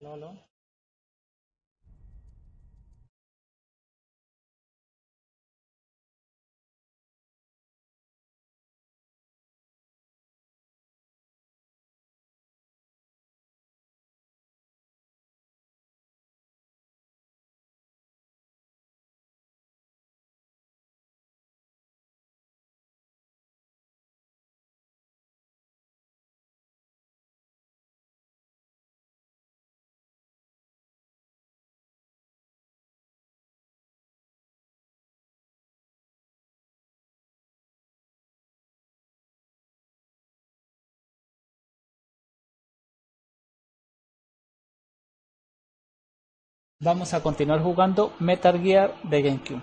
Lolo. Vamos a continuar jugando Metal Gear de GameCube.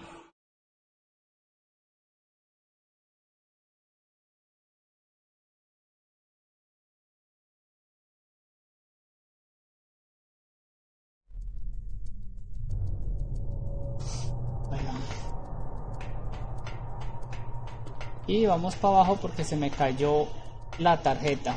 Bueno. Y vamos para abajo porque se me cayó la tarjeta.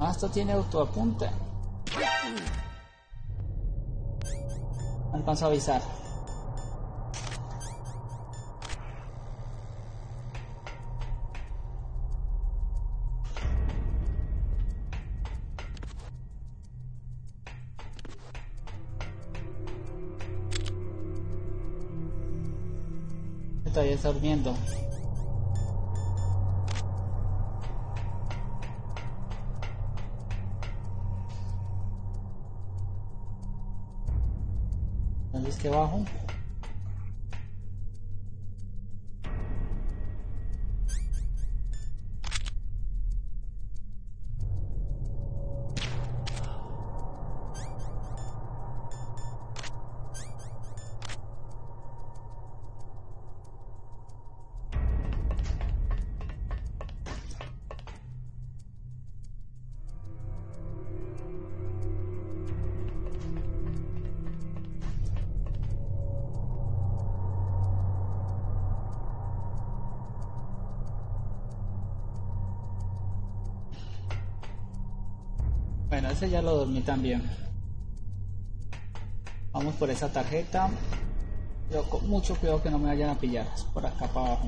Ah, esto tiene autoapunte. No alcanzo a avisar. Todavía está durmiendo. ¿Dónde es que bajo? Bueno, ese ya lo dormí también. Vamos por esa tarjeta. Pero con mucho cuidado que no me vayan a pillar. Es por acá para abajo.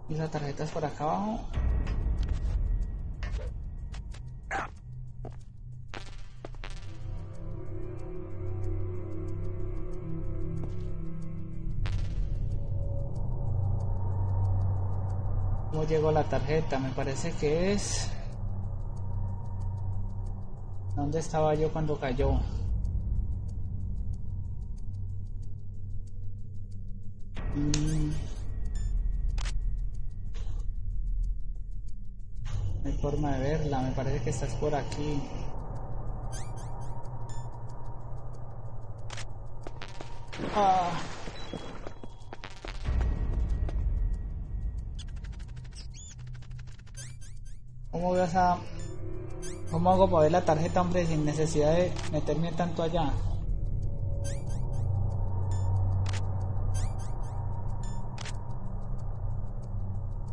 Y la tarjeta es por acá abajo. ¿Cómo llegó la tarjeta? Me parece que es... ¿Dónde estaba yo cuando cayó? No hay forma de verla. Me parece que estás por aquí. Ah. ¿Cómo vas a... ¿Cómo hago para ver la tarjeta, hombre, sin necesidad de meterme tanto allá?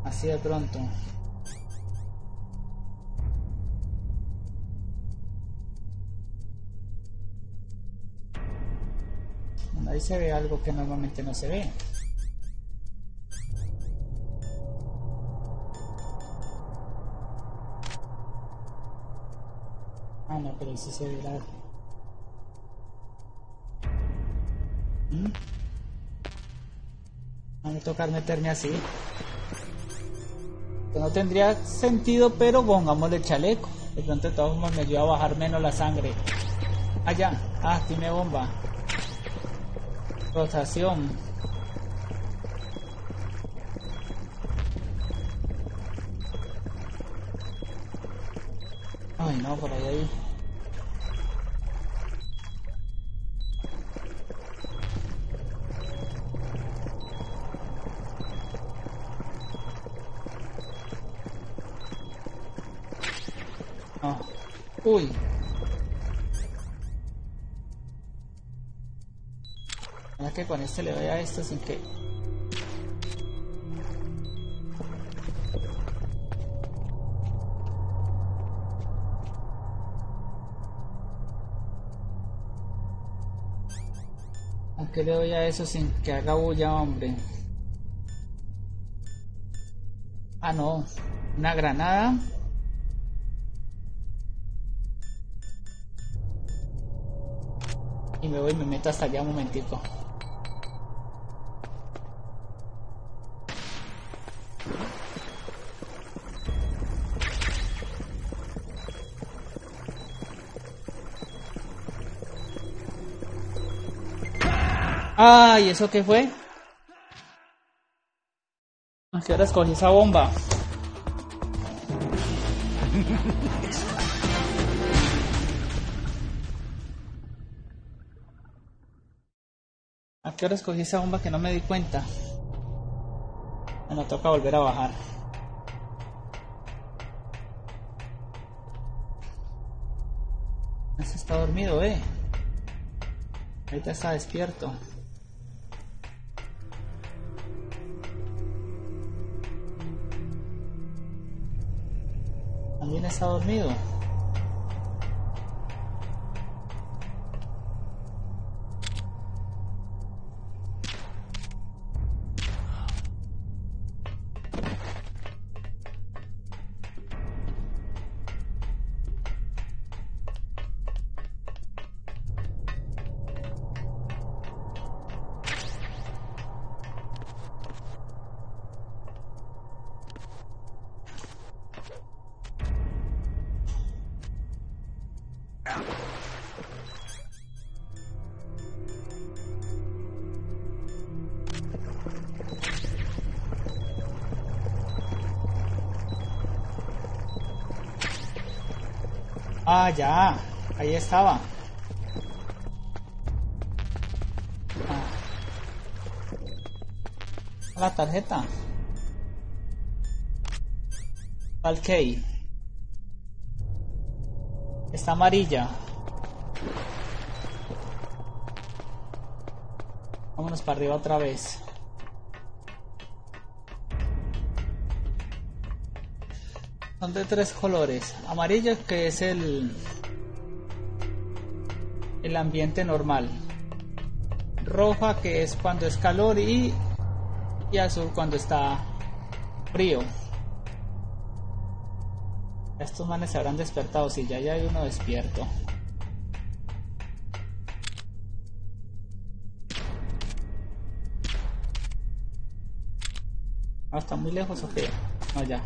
Así de pronto. Ahí se ve algo que normalmente no se ve. Ah, no, pero ahí sí se ve la... No me toca meterme así. Que no tendría sentido, pero pongámosle el chaleco. De pronto de todas formas me ayuda a bajar menos la sangre. Allá. Ah, tiene bomba. Rotación. Ay, no, por ahí. Uy. Mira que con este le doy a esto sin que... Aunque le doy a eso sin que haga bulla, hombre. Ah, no. Una granada. Y me voy y me meto hasta allá un momentico. Ay, ¿eso qué fue? ¿A qué hora escogí esa bomba? ¿A qué hora escogí esa bomba que no me di cuenta? Bueno, toca volver a bajar. Ese está dormido, Ahorita está despierto. También está dormido. Ah, ya. Ahí estaba. La tarjeta. Ok. Está amarilla. Vámonos para arriba otra vez. Son de 3 colores. Amarillo, que es el ambiente normal. Roja, que es cuando es calor, y azul cuando está frío. Estos manes se habrán despertado. Si ya hay uno despierto. Ah, ¿está muy lejos o qué? No, ya.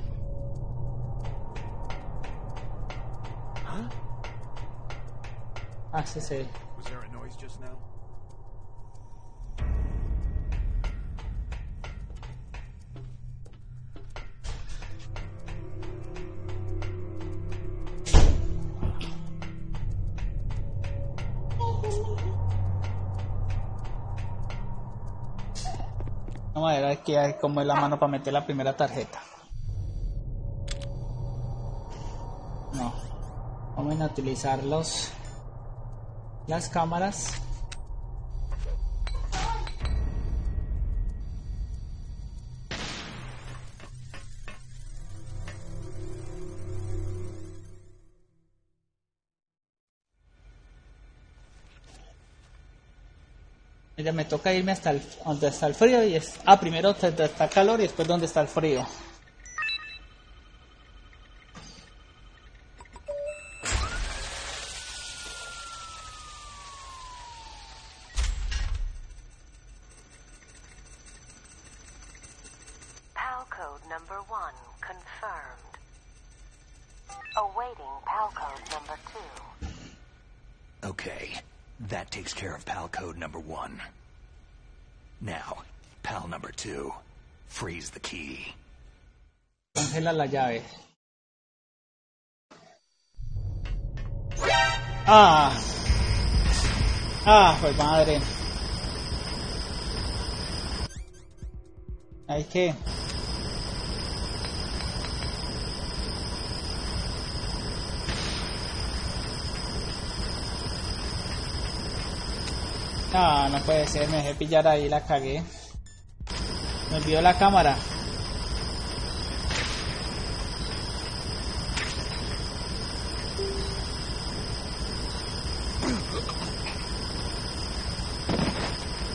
Ah, sí, sí. Vamos a ver aquí cómo es la mano para meter la primera tarjeta. No. Vamos a utilizar las cámaras. Ya me toca irme hasta donde está el frío y es... Ah, primero donde está el calor y después donde está el frío. PAL code number 1 confirmed. Awaiting PAL code number 2. Okay. That takes care of PAL code number 1. Now, PAL number 2. Freeze the key. Congela la llave. Ah. Ah, pues madre. Hay que... Ah, no puede ser, me dejé pillar ahí, la cagué. Me olvidó la cámara.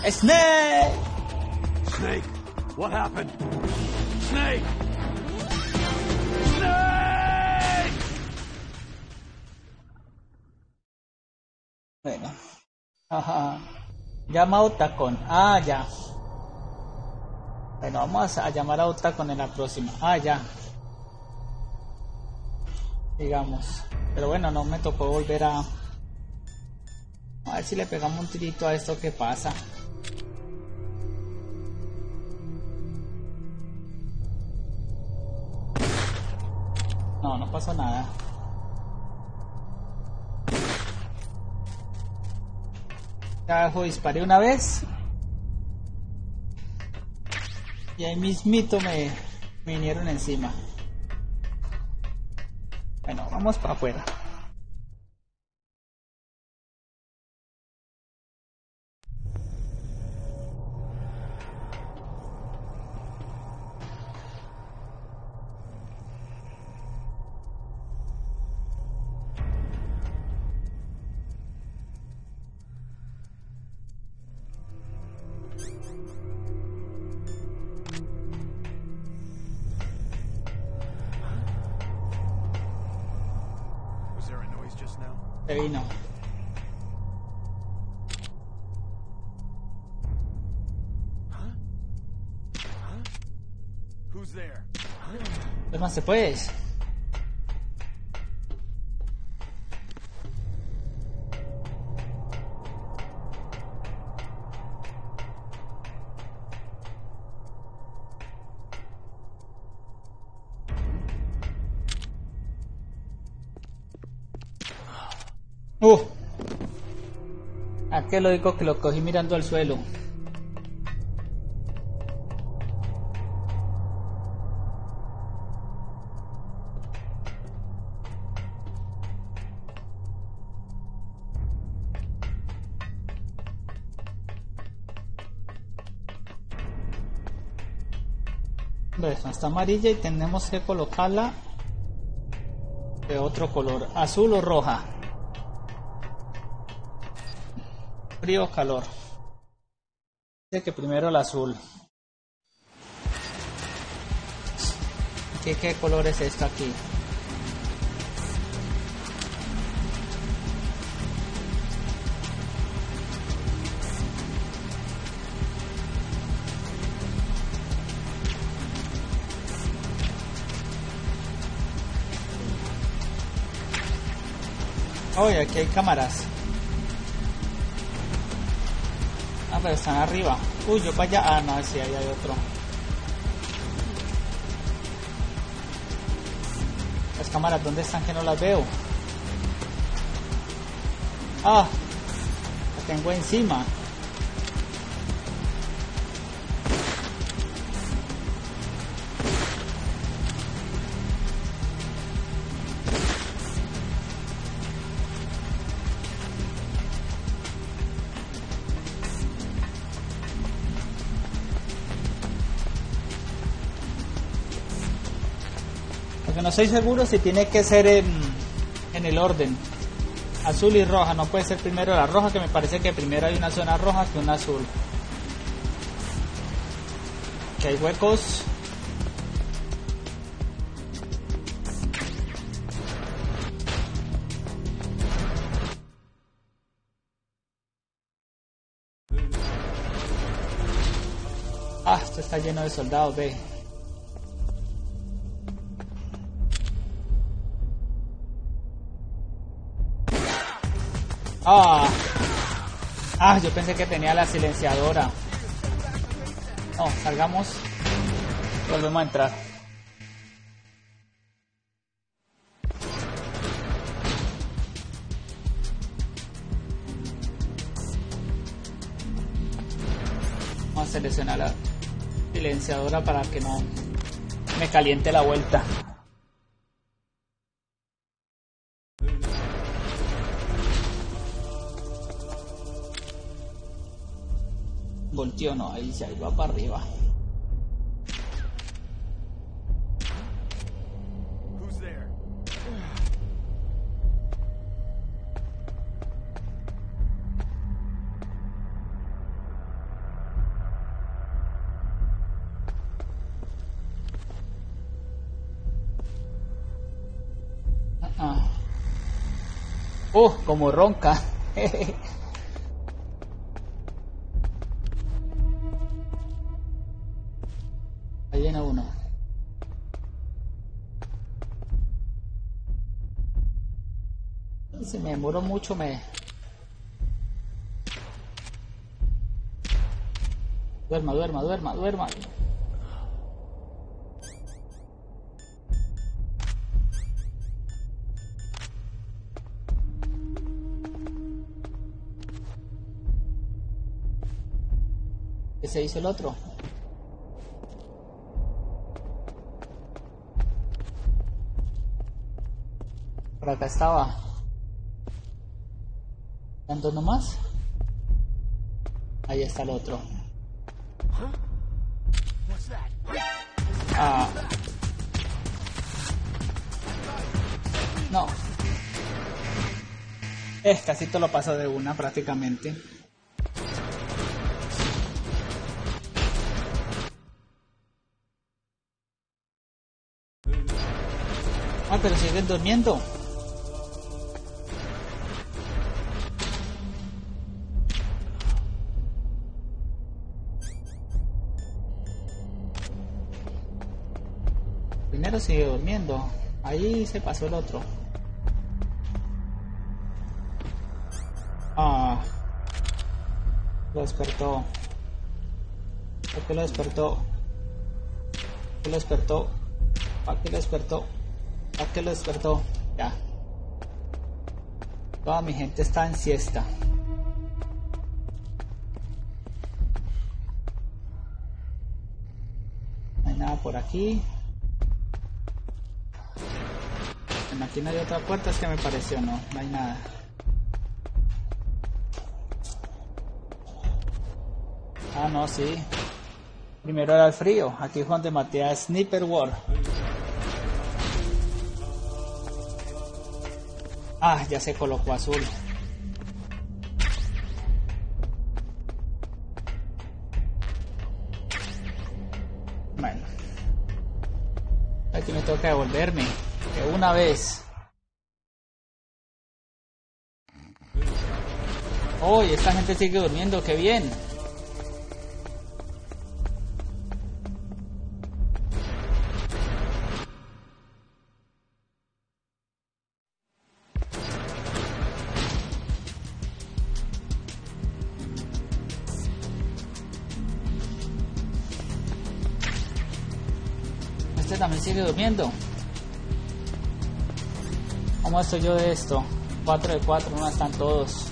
¡Snake! Snake, what happened? Snake! Snake! Bueno. Ajá. Llama a Otacon. Ah, ya. Bueno, vamos a llamar a Otacon en la próxima. Ah, ya. Digamos. Pero bueno, no me tocó volver a... A ver si le pegamos un tirito a esto que pasa. No, no pasó nada. Carajo, disparé una vez. Y ahí mismito me vinieron encima. Bueno, vamos para afuera. Se vino. ¿Qué más se puede? Aquel lo digo que lo cogí mirando al suelo. Bueno, está amarilla y tenemos que colocarla de otro color, azul o roja. Frío o calor. Dice que primero el azul. ¿Qué color es esto aquí? Oye, aquí hay cámaras. Ah, pero están arriba. Uy, yo para allá. Ah, no, sí, ahí hay otro. Las cámaras, ¿dónde están que no las veo? Ah, la tengo encima. No estoy seguro si tiene que ser en el orden azul y roja, no puede ser primero la roja, que me parece que primero hay una zona roja que una azul. Que hay huecos. Ah, esto está lleno de soldados, ve. Ah, yo pensé que tenía la silenciadora. No, salgamos. Volvemos a entrar. Vamos a seleccionar la silenciadora para que no me caliente la vuelta. Volteó, no, ahí se va para arriba. Como ronca. Ahí viene uno. Si me demoro mucho duerma. ¿Qué se hizo el otro? Por acá estaba. ¿Cuántos nomás? Ahí está el otro. Ah. No. Casi te lo paso de una prácticamente. Ah, pero siguen durmiendo. Primero sigue durmiendo. Ahí se pasó el otro. Ah. Lo despertó. ¿Por qué lo despertó? ¿Por qué lo despertó? ¿Para qué lo despertó? ¿Para qué lo despertó? Ya. Toda mi gente está en siesta. No hay nada por aquí. Bueno, aquí no hay otra puerta, es que me pareció, no hay nada. Ah, no, sí. Primero era el frío. Aquí es donde maté a Sniper War. Ah, ya se colocó azul. Bueno. Aquí me toca devolverme. De una vez. Oh, y esta gente sigue durmiendo. ¡Qué bien! Este también sigue durmiendo. ¿Cómo estoy yo de esto? 4 de 4, no están todos.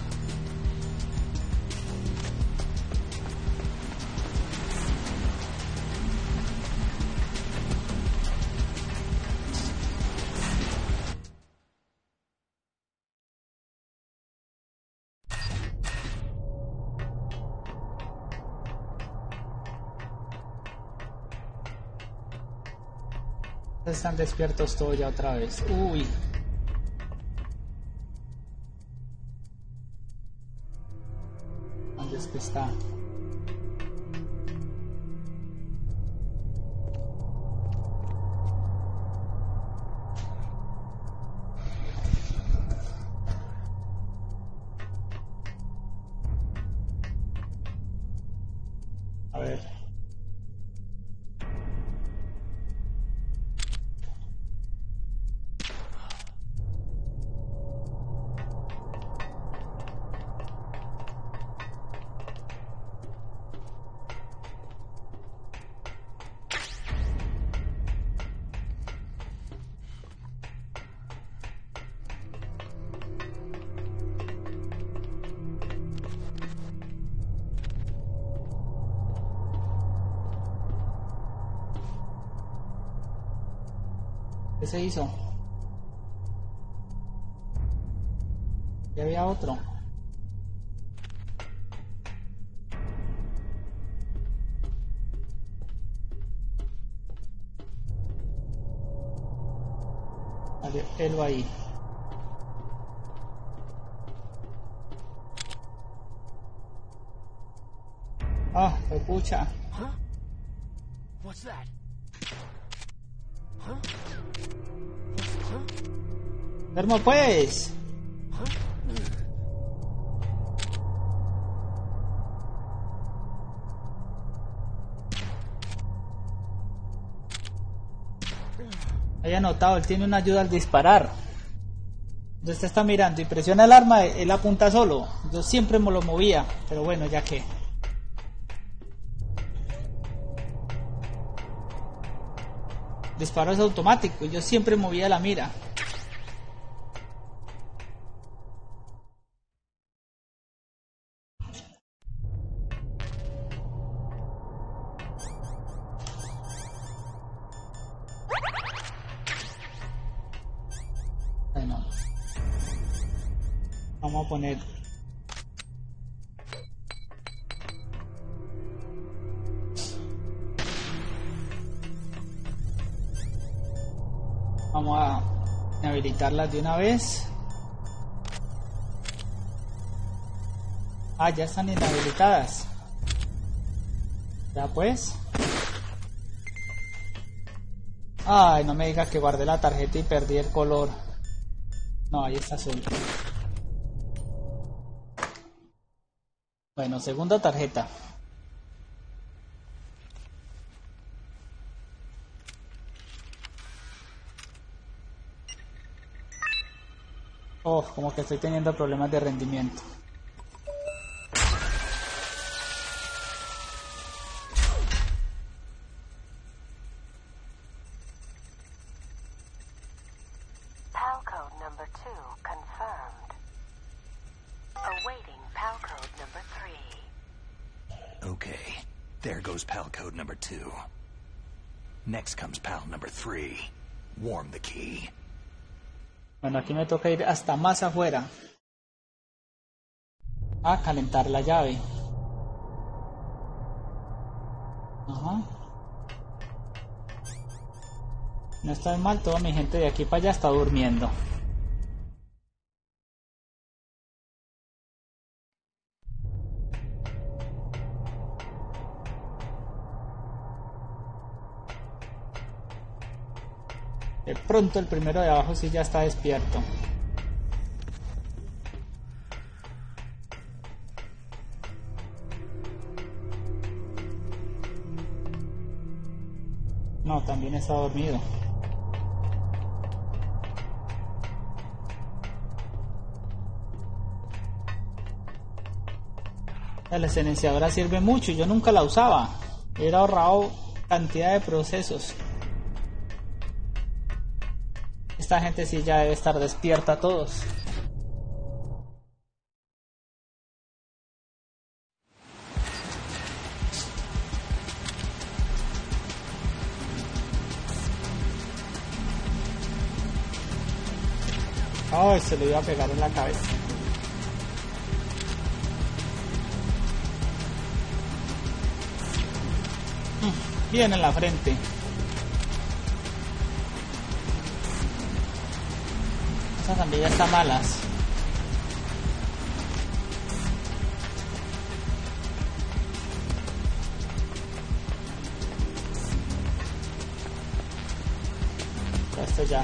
Están despiertos todos ya otra vez. Uy. ¿Dónde es que está? A ver. ¿Qué se hizo? Ya había otro. Él va ahí. Ah, fue pucha. Huh? What's that? Huh? Hermo pues. Haya notado, él tiene una ayuda al disparar. Entonces usted está mirando y presiona el arma, él apunta solo. Yo siempre me lo movía, pero bueno, ya que. Disparo es automático, yo siempre movía la mira. Bueno, vamos a poner vamos a habilitarlas de una vez. Ah, ya están inhabilitadas. Ya pues. Ay, no me digas que guardé la tarjeta y perdí el color. No, ahí está azul. Bueno, segunda tarjeta. Oh, como que estoy teniendo problemas de rendimiento. PAL code number 2 confirmed. Awaiting PAL code number 3. Okay, there goes PAL code number 2. Next comes PAL number 3. Warm the key. Bueno, aquí me toca ir hasta más afuera. A calentar la llave. Ajá. No está mal, toda mi gente de aquí para allá está durmiendo. De pronto el primero de abajo sí ya está despierto. No, también está dormido. La silenciadora sirve mucho, yo nunca la usaba. Hubiera ahorrado cantidad de procesos. Esta gente sí ya debe estar despierta todos. Ay, se le iba a pegar en la cabeza. Bien en la frente. Esas también ya están malas. Esto ya.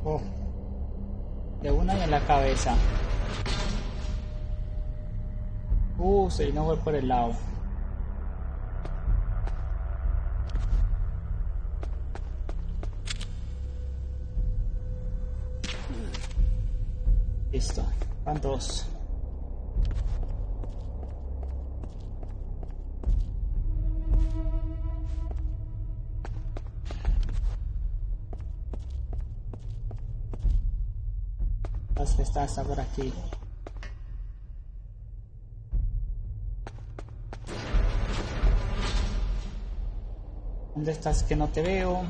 Oh. De una y en la cabeza. Sí, no fue por el lado. Listo, van dos. Las que está por aquí. ¿Dónde estás que no te veo?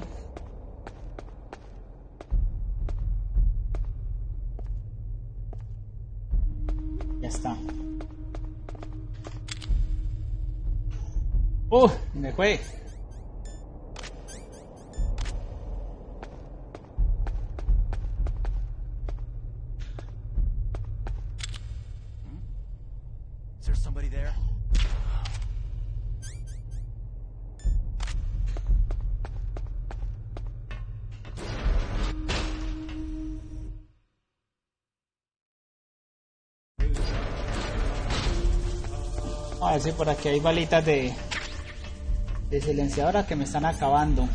Ya está. Me fue. Is there somebody there? A ver si por aquí hay balitas de silenciadora que me están acabando.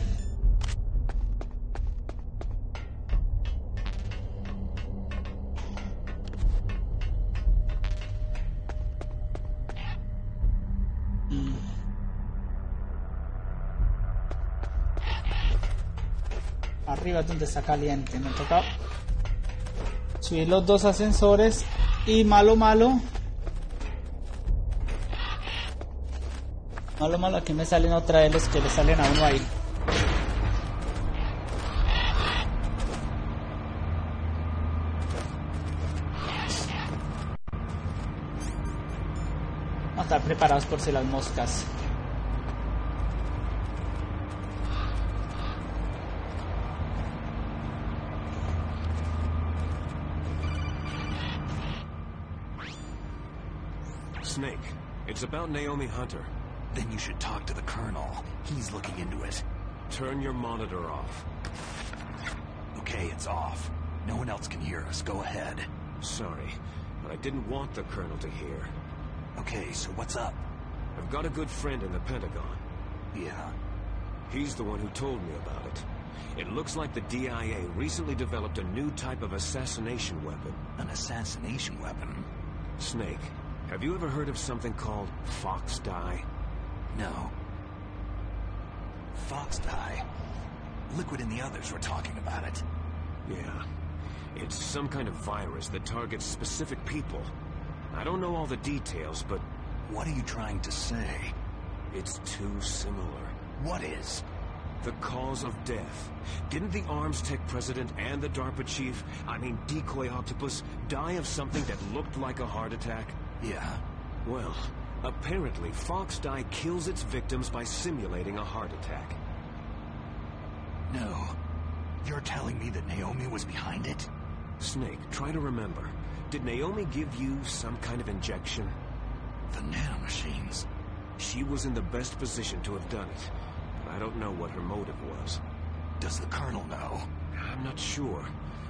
Arriba es donde está caliente. Me toca subir los dos ascensores y malo, aquí me salen otra vez los que le salen a uno ahí. Vamos a estar preparados por si las moscas. Snake, it's about Naomi Hunter. Then you should talk to the Colonel. He's looking into it. Turn your monitor off. Okay, it's off. No one else can hear us. Go ahead. Sorry, but I didn't want the Colonel to hear. Okay, so what's up? I've got a good friend in the Pentagon. Yeah. He's the one who told me about it. It looks like the DIA recently developed a new type of assassination weapon. An assassination weapon? Snake, have you ever heard of something called Fox Dye? No. Fox Dye? Liquid and the others were talking about it. Yeah. It's some kind of virus that targets specific people. I don't know all the details, but... What are you trying to say? It's too similar. What is? The cause of death. Didn't the Arms Tech president and the DARPA chief, Decoy Octopus, die of something that looked like a heart attack? Yeah. Well, apparently Fox Dye kills its victims by simulating a heart attack. No. You're telling me that Naomi was behind it? Snake, try to remember. Did Naomi give you some kind of injection? The nanomachines. She was in the best position to have done it, but I don't know what her motive was. Does the Colonel know? I'm not sure,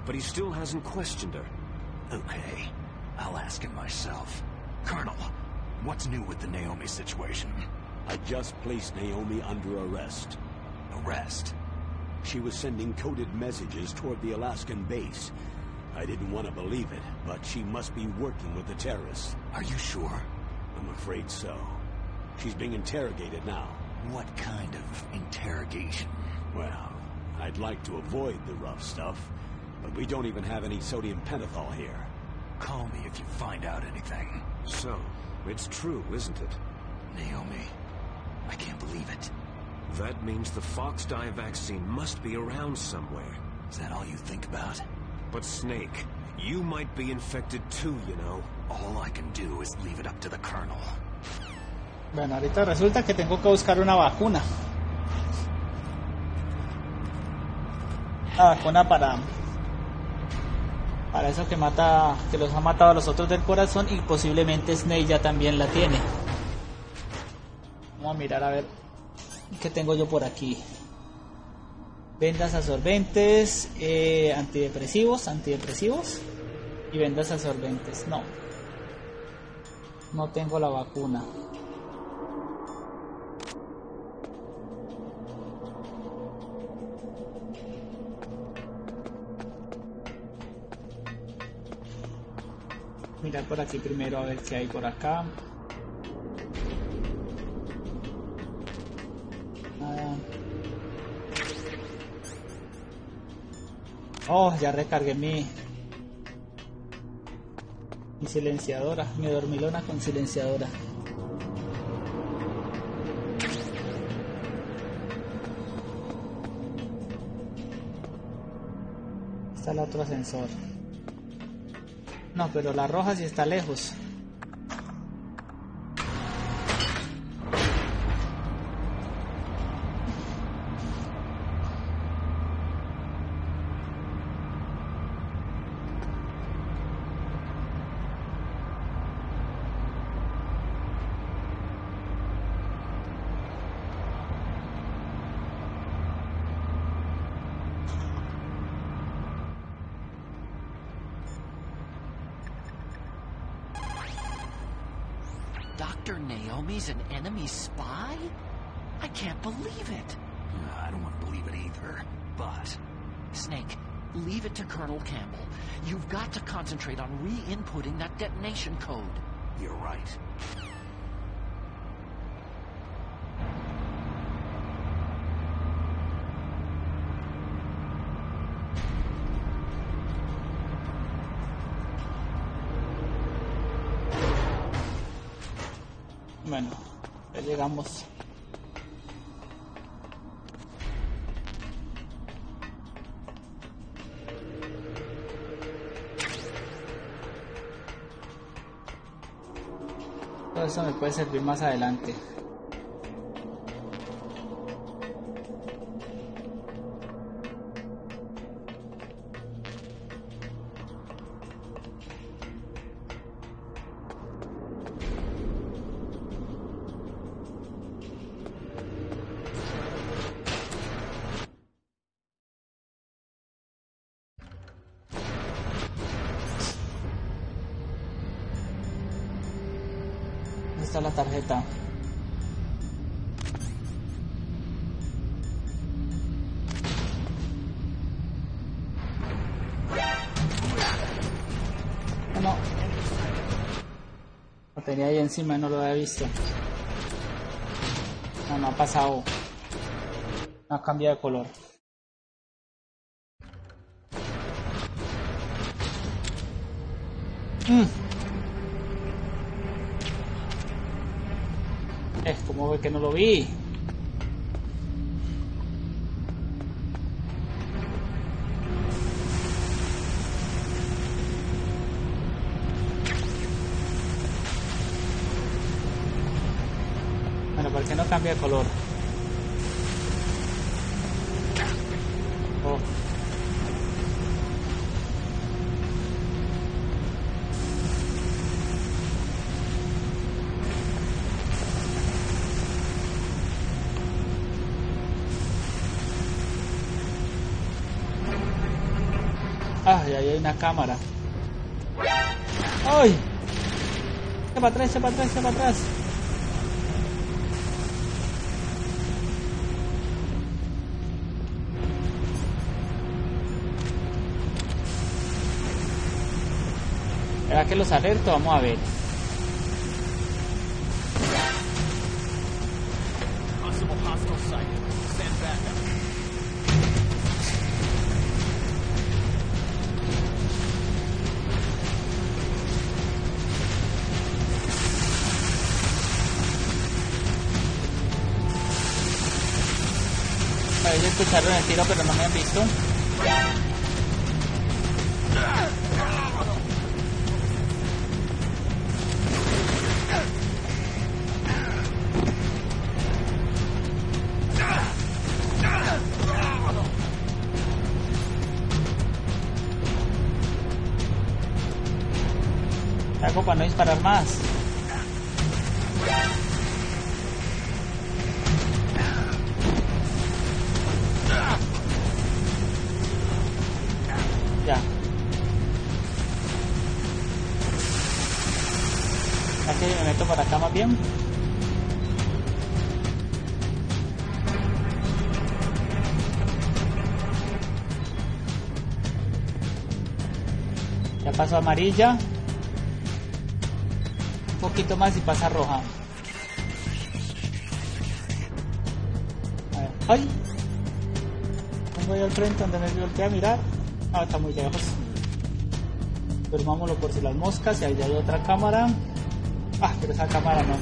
but he still hasn't questioned her. Okay, I'll ask him myself. Colonel, what's new with the Naomi situation? I just placed Naomi under arrest. Arrest? She was sending coded messages toward the Alaskan base. I didn't want to believe it, but she must be working with the terrorists. Are you sure? I'm afraid so. She's being interrogated now. What kind of interrogation? Well, I'd like to avoid the rough stuff, but we don't even have any sodium pentothal here. Call me if you find out anything. So, it's true, isn't it? Naomi, I can't believe it. That means the Fox Dye vaccine must be around somewhere. Is that all you think about? But Snake, you might be infected too, you know. All I can do is leave it up to the Colonel. Bueno, ahorita resulta que tengo que buscar una vacuna. Una vacuna para eso que mata, que los ha matado a los otros del corazón, y posiblemente Snake ya también la tiene. Vamos a mirar a ver qué tengo yo por aquí. Vendas absorbentes, antidepresivos y vendas absorbentes. No tengo la vacuna. Mirar por aquí primero a ver qué hay por acá. Oh, ya recargué mi silenciadora, mi dormilona con silenciadora. Está el otro ascensor. No, pero la roja sí está lejos. Dr. Naomi's an enemy spy? I can't believe it. I don't want to believe it either, but... Snake, leave it to Colonel Campbell. You've got to concentrate on re-inputting that detonation code. You're right. Bueno, ya llegamos. Todo eso me puede servir más adelante. ¿Dónde está la tarjeta? No. Lo tenía ahí encima y no lo había visto. No, no ha pasado. No ha cambiado de color. ¿Cómo ve que no lo vi? Bueno, ¿por qué no cambia de color? Oh. Ay, ahí hay una cámara. ¡Ay! Echa para atrás, echa para atrás, echa para atrás. ¿Será que los alerto? Vamos a ver. Possible hostile sight. Stand back up. Ellos escucharon el tiro pero no me han visto. ¿Qué hago para no disparar más? Ya. Aquí me meto para acá más bien. Ya pasó amarilla. Un poquito más y pasa roja. A ver. ¡Ay! Tengo ahí al frente donde me volteé a mirar. Ah, está muy lejos. Durmámoslo por si las moscas. Y ahí hay otra cámara. Ah, pero esa cámara no.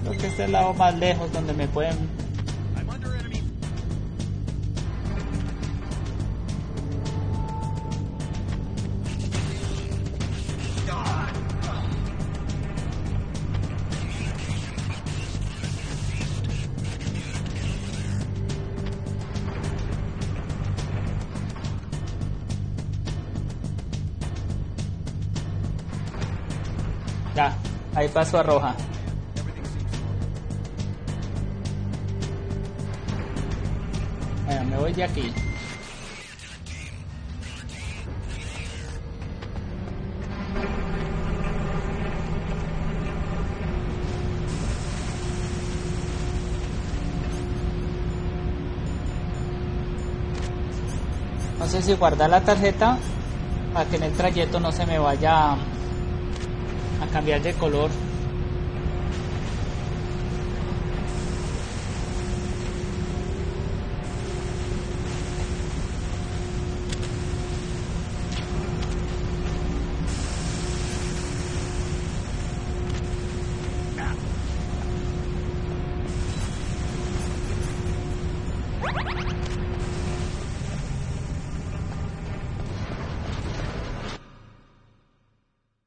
Creo que este es el lado más lejos donde me pueden... Ya, ahí paso a roja. Bueno, me voy de aquí. No sé si guardar la tarjeta para que en el trayecto no se me vaya a cambiar de color.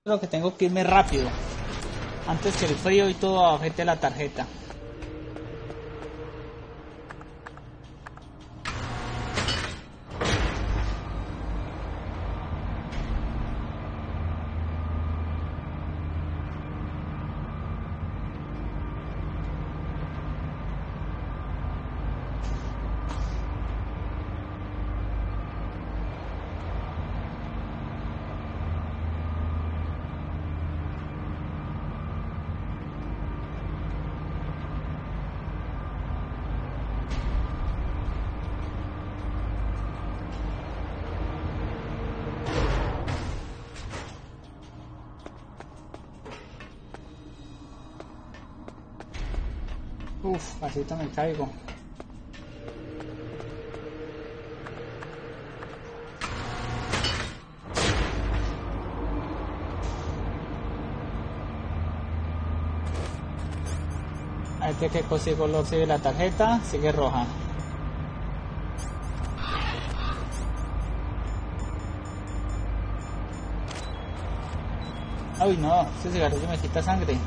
Creo que tengo que irme rápido antes que el frío y todo afecte la tarjeta. Uf, así me caigo. Este que consigo lo sigue la tarjeta, sigue roja. Ay no, ese cigarrillo me quita sangre.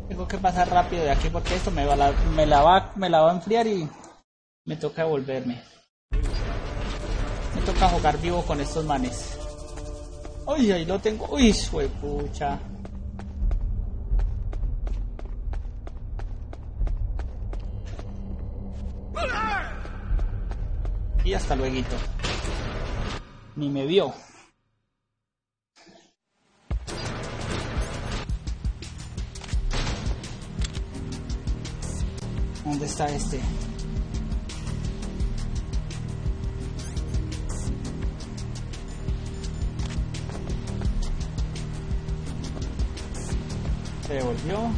Tengo que pasar rápido de aquí porque esto me la va a enfriar y me toca devolverme. Me toca jugar vivo con estos manes. Uy, ahí lo tengo. Uy, pucha. Y hasta luego. Ni me vio. ¿Dónde está este? Se devolvió.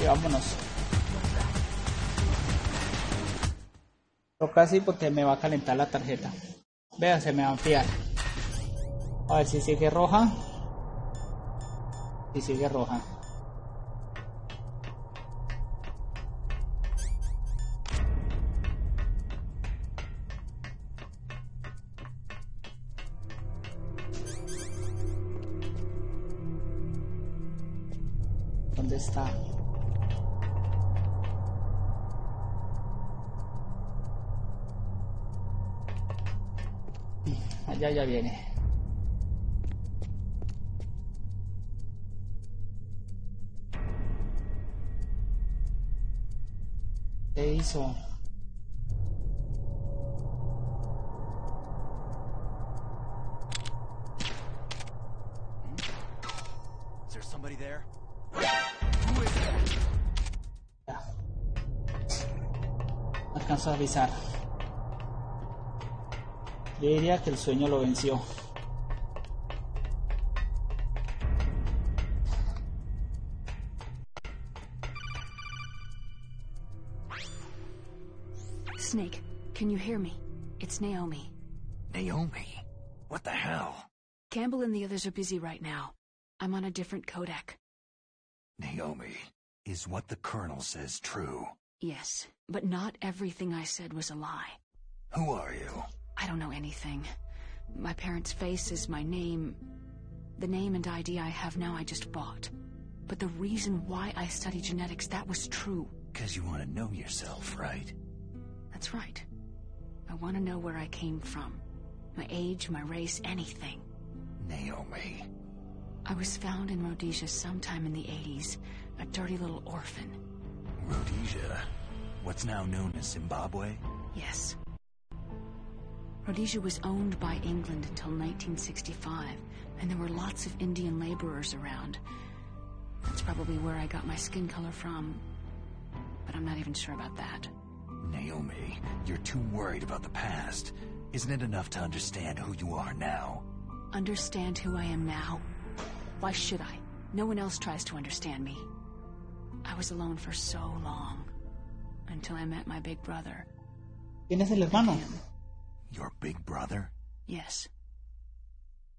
Y vámonos. Toca así porque me va a calentar la tarjeta. Vean, se me va a enfriar. A ver si sigue roja. Si sigue roja. ¿Dónde está? Allá ya viene. ¿Qué hizo? Is there somebody there? Ya. No alcanzó a avisar. Yo diría que el sueño lo venció. Snake, can you hear me? It's Naomi. Naomi? What the hell? Campbell and the others are busy right now. I'm on a different codec. Naomi, is what the Colonel says true? Yes, but not everything I said was a lie. Who are you? I don't know anything. My parents' faces, my name... The name and ID I have now I just bought. But the reason why I study genetics, that was true. 'Cause you want to know yourself, right? That's right. I want to know where I came from. My age, my race, anything. Naomi. I was found in Rhodesia sometime in the 80s. A dirty little orphan. Rhodesia? What's now known as Zimbabwe? Yes. Rhodesia was owned by England until 1965, and there were lots of Indian laborers around. That's probably where I got my skin color from, but I'm not even sure about that. Naomi, you're too worried about the past. Isn't it enough to understand who you are now? Understand who I am now? Why should I? No one else tries to understand me. I was alone for so long, until I met my big brother. ¿Quién es el hermano? Your big brother? Yes.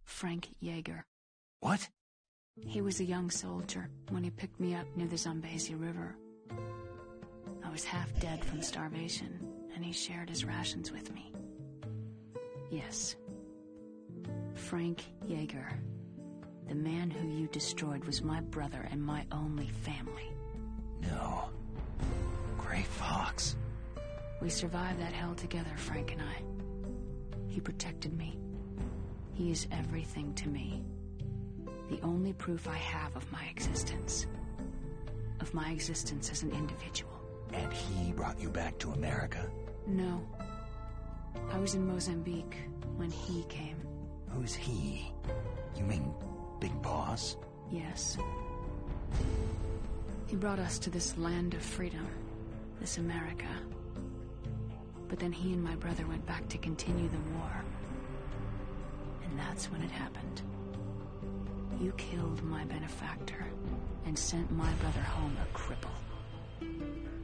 Frank Yeager. What? He was a young soldier when he picked me up near the Zambezi River. I was half dead from starvation, and he shared his rations with me. Yes. Frank Yeager. The man who you destroyed was my brother and my only family. No. Gray Fox. We survived that hell together, Frank and I. He protected me. He is everything to me. The only proof I have of my existence. Of my existence as an individual. And he brought you back to America? No. I was in Mozambique when he came. Who's he? You mean Big Boss? Yes. He brought us to this land of freedom, this America. But then he and my brother went back to continue the war. And that's when it happened. You killed my benefactor and sent my brother home a cripple.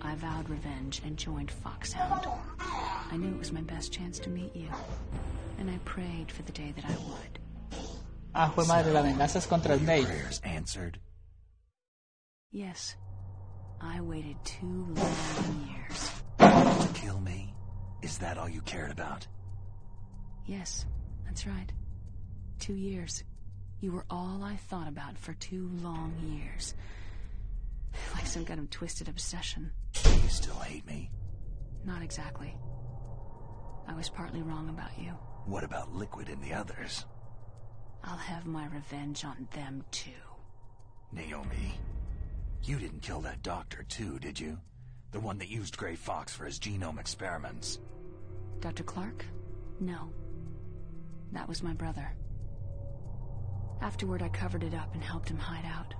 I vowed revenge and joined Foxhound. I knew it was my best chance to meet you, and I prayed for the day that I would. Ah, fue madre, la venganza es contra Snake. Prayers answered? Yes. I waited 2 long years. To kill me? Is that all you cared about? Yes, that's right. 2 years. You were all I thought about for 2 long years. Like some kind of twisted obsession. You still hate me? Not exactly. I was partly wrong about you. What about Liquid and the others? I'll have my revenge on them too. Naomi, you didn't kill that doctor too, did you? The one that used Gray Fox for his genome experiments. Dr. Clark? No. That was my brother. Afterward, I covered it up and helped him hide out.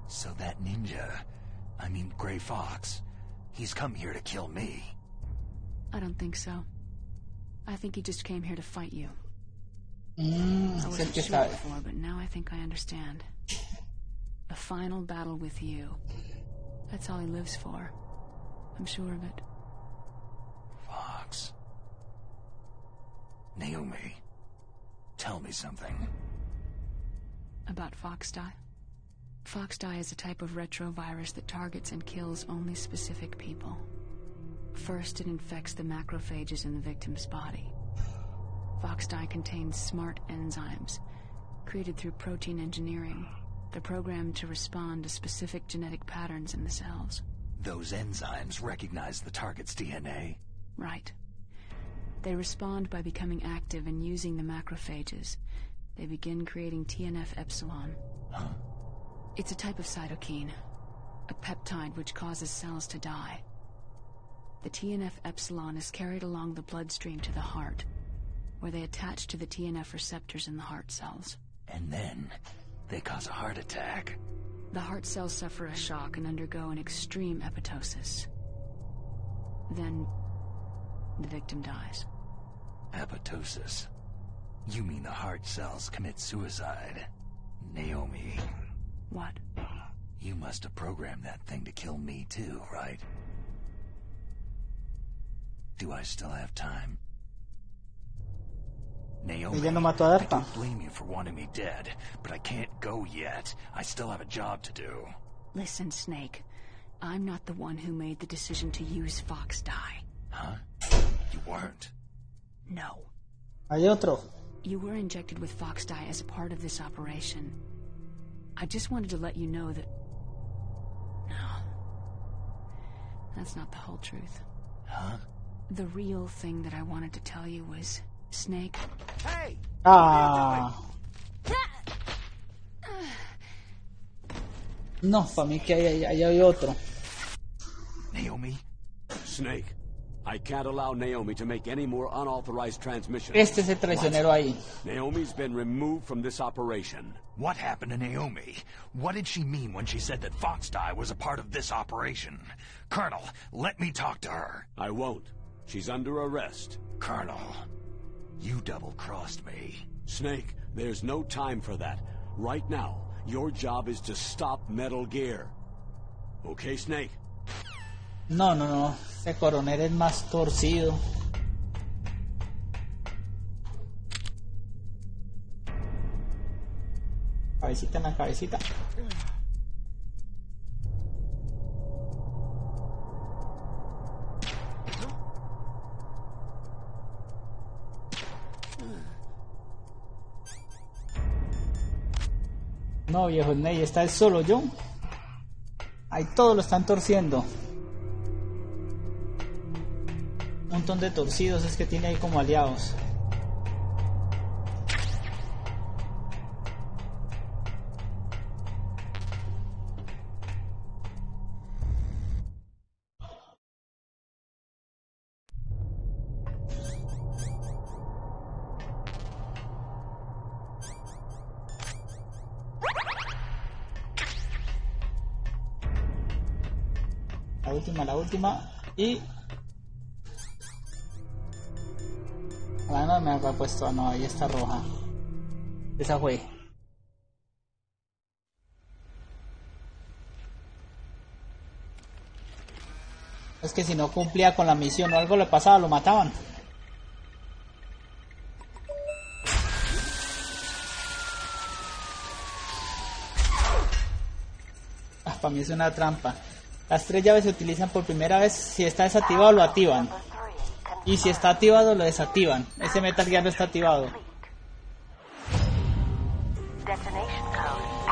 So that ninja, I mean Gray Fox, he's come here to kill me. I don't think so. I think he just came here to fight you. I Es el wasn't que sure sabe. before, but now I think I understand. A final battle with you. That's all he lives for. I'm sure of it. Fox. Naomi, tell me something. About Foxdie? Foxdie is a type of retrovirus that targets and kills only specific people. First, it infects the macrophages in the victim's body. Foxdie contains smart enzymes, created through protein engineering, They're programmed to respond to specific genetic patterns in the cells. Those enzymes recognize the target's DNA? Right. They respond by becoming active and using the macrophages. They begin creating TNF-epsilon. Huh? It's a type of cytokine, a peptide which causes cells to die. The TNF-epsilon is carried along the bloodstream to the heart, where they attach to the TNF receptors in the heart cells. And then they cause a heart attack. The heart cells suffer a shock and undergo an extreme apoptosis. Then the victim dies. Apoptosis? You mean the heart cells commit suicide? Naomi. What? You must have programmed that thing to kill me too, right? Do I still have time? Naomi, Ella no mató a I Darpa. don't blame you for wanting me dead, but I can't go yet. I still have a job to do. Listen, Snake. I'm not the one who made the decision to use Fox dye. Huh? You weren't. No. Hay otro. You were injected with Fox dye as a part of this operation. I just wanted to let you know that... No. That's not the whole truth. Huh? The real thing that I wanted to tell you was... Snake... Hey! Ah. No, para mí que ahí hay otro. Naomi? Snake, I can't allow Naomi to make any more unauthorized transmissions. Este es el traicionero ahí. Naomi's been removed from this operation. What happened to Naomi? What did she mean when she said that Fox dye was a part of this operation? Colonel, let me talk to her. I won't. She's under arrest. Colonel, you double-crossed me. Snake, there's no time for that. Right now, your job is to stop Metal Gear. Okay, Snake? No, no, no. Ese coronel es más torcido. Cabecita en la cabecita. No, viejo Ney, está el solo yo. Ahí todos lo están torciendo. Un montón de torcidos es que tiene ahí como aliados. La última y... Ah, no me había puesto, no, ahí está roja. Esa fue. Es que si no cumplía con la misión o algo le pasaba, lo mataban. Ah, para mí es una trampa. Las 3 llaves se utilizan por primera vez si está desactivado, lo activan. Y si está activado, lo desactivan. Ese Metal Gear no está activado.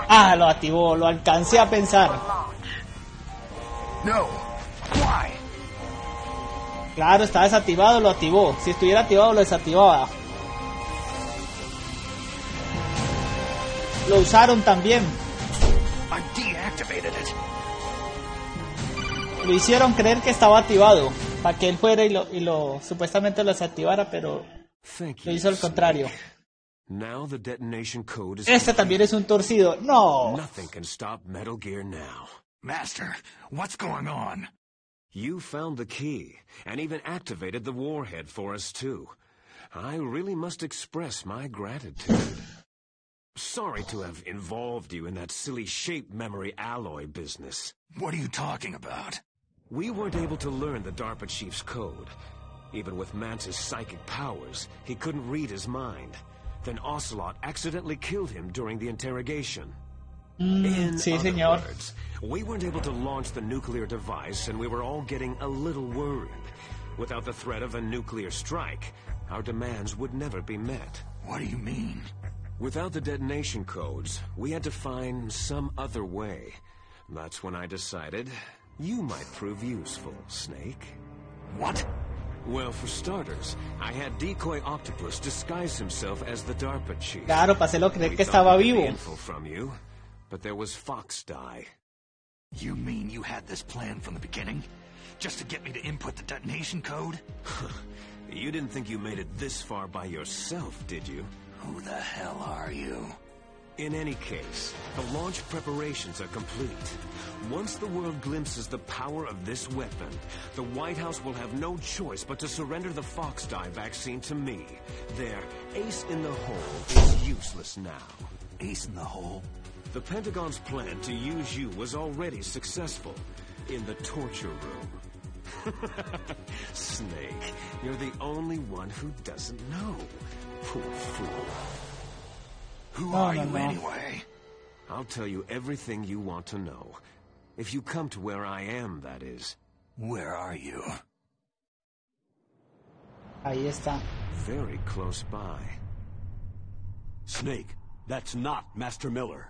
Ah, lo activó, lo alcancé a pensar. No. Why? Claro, está desactivado, lo activó. Si estuviera activado, lo desactivaba. Lo usaron también. I deactivated it. Lo hicieron creer que estaba activado para que él fuera y lo supuestamente lo desactivara, pero lo hizo al contrario. Now the detonation code is Este también es un torcido. No. Nothing can stop Metal Gear now. Master, what's going on? You found the key, and even activated the warhead for us too. I really must express my gratitude. Sorry to have involved you in that silly shape memory alloy business. What are you talking about? We weren't able to learn the DARPA chief's code. Even with Mance's psychic powers, he couldn't read his mind. Then Ocelot accidentally killed him during the interrogation. In Sí, other señor. words, we weren't able to launch the nuclear device, and we were all getting a little worried. Without the threat of a nuclear strike, our demands would never be met. What do you mean? Without the detonation codes, we had to find some other way. That's when I decided you might prove useful, Snake. What? Well, for starters, I had Decoy Octopus disguise himself as the DARPA chief. Claro, para hacerlo creer We que thought estaba we could vivo. get info from you, but there was Fox Die. You mean you had this plan from the beginning? Just to get me to input the detonation code? You didn't think you made it this far by yourself, did you? Who the hell are you? In any case, the launch preparations are complete. Once the world glimpses the power of this weapon, the White House will have no choice but to surrender the Fox Die vaccine to me. Their ace in the hole is useless now. Ace in the hole? The Pentagon's plan to use you was already successful in the torture room. Snake, you're the only one who doesn't know. Poor fool. Who are you anyway? I'll tell you everything you want to know. If you come to where I am, that is. Where are you? Ahí está. Very close by. Snake, that's not Master Miller.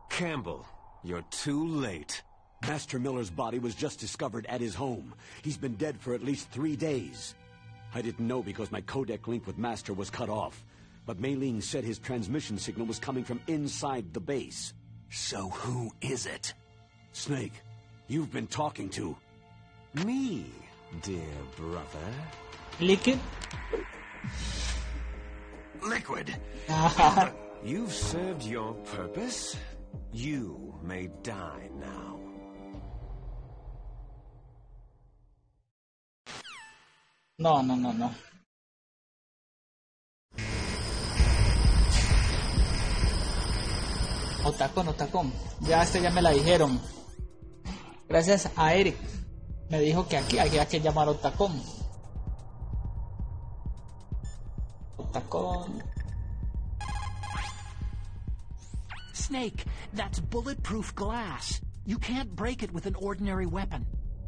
Campbell, you're too late. Master Miller's body was just discovered at his home. He's been dead for at least 3 days. I didn't know because my codec link with Master was cut off. But Mei Ling said his transmission signal was coming from inside the base. So who is it? Snake, you've been talking to... Me, dear brother. Liquid. Liquid. You've served your purpose. You may die now. No. Otacón. Ya ya me la dijeron. Gracias a Eric. Me dijo que aquí había que llamar Otacón. Snake, that's bulletproof glass. You can't break it with an ordinary weapon.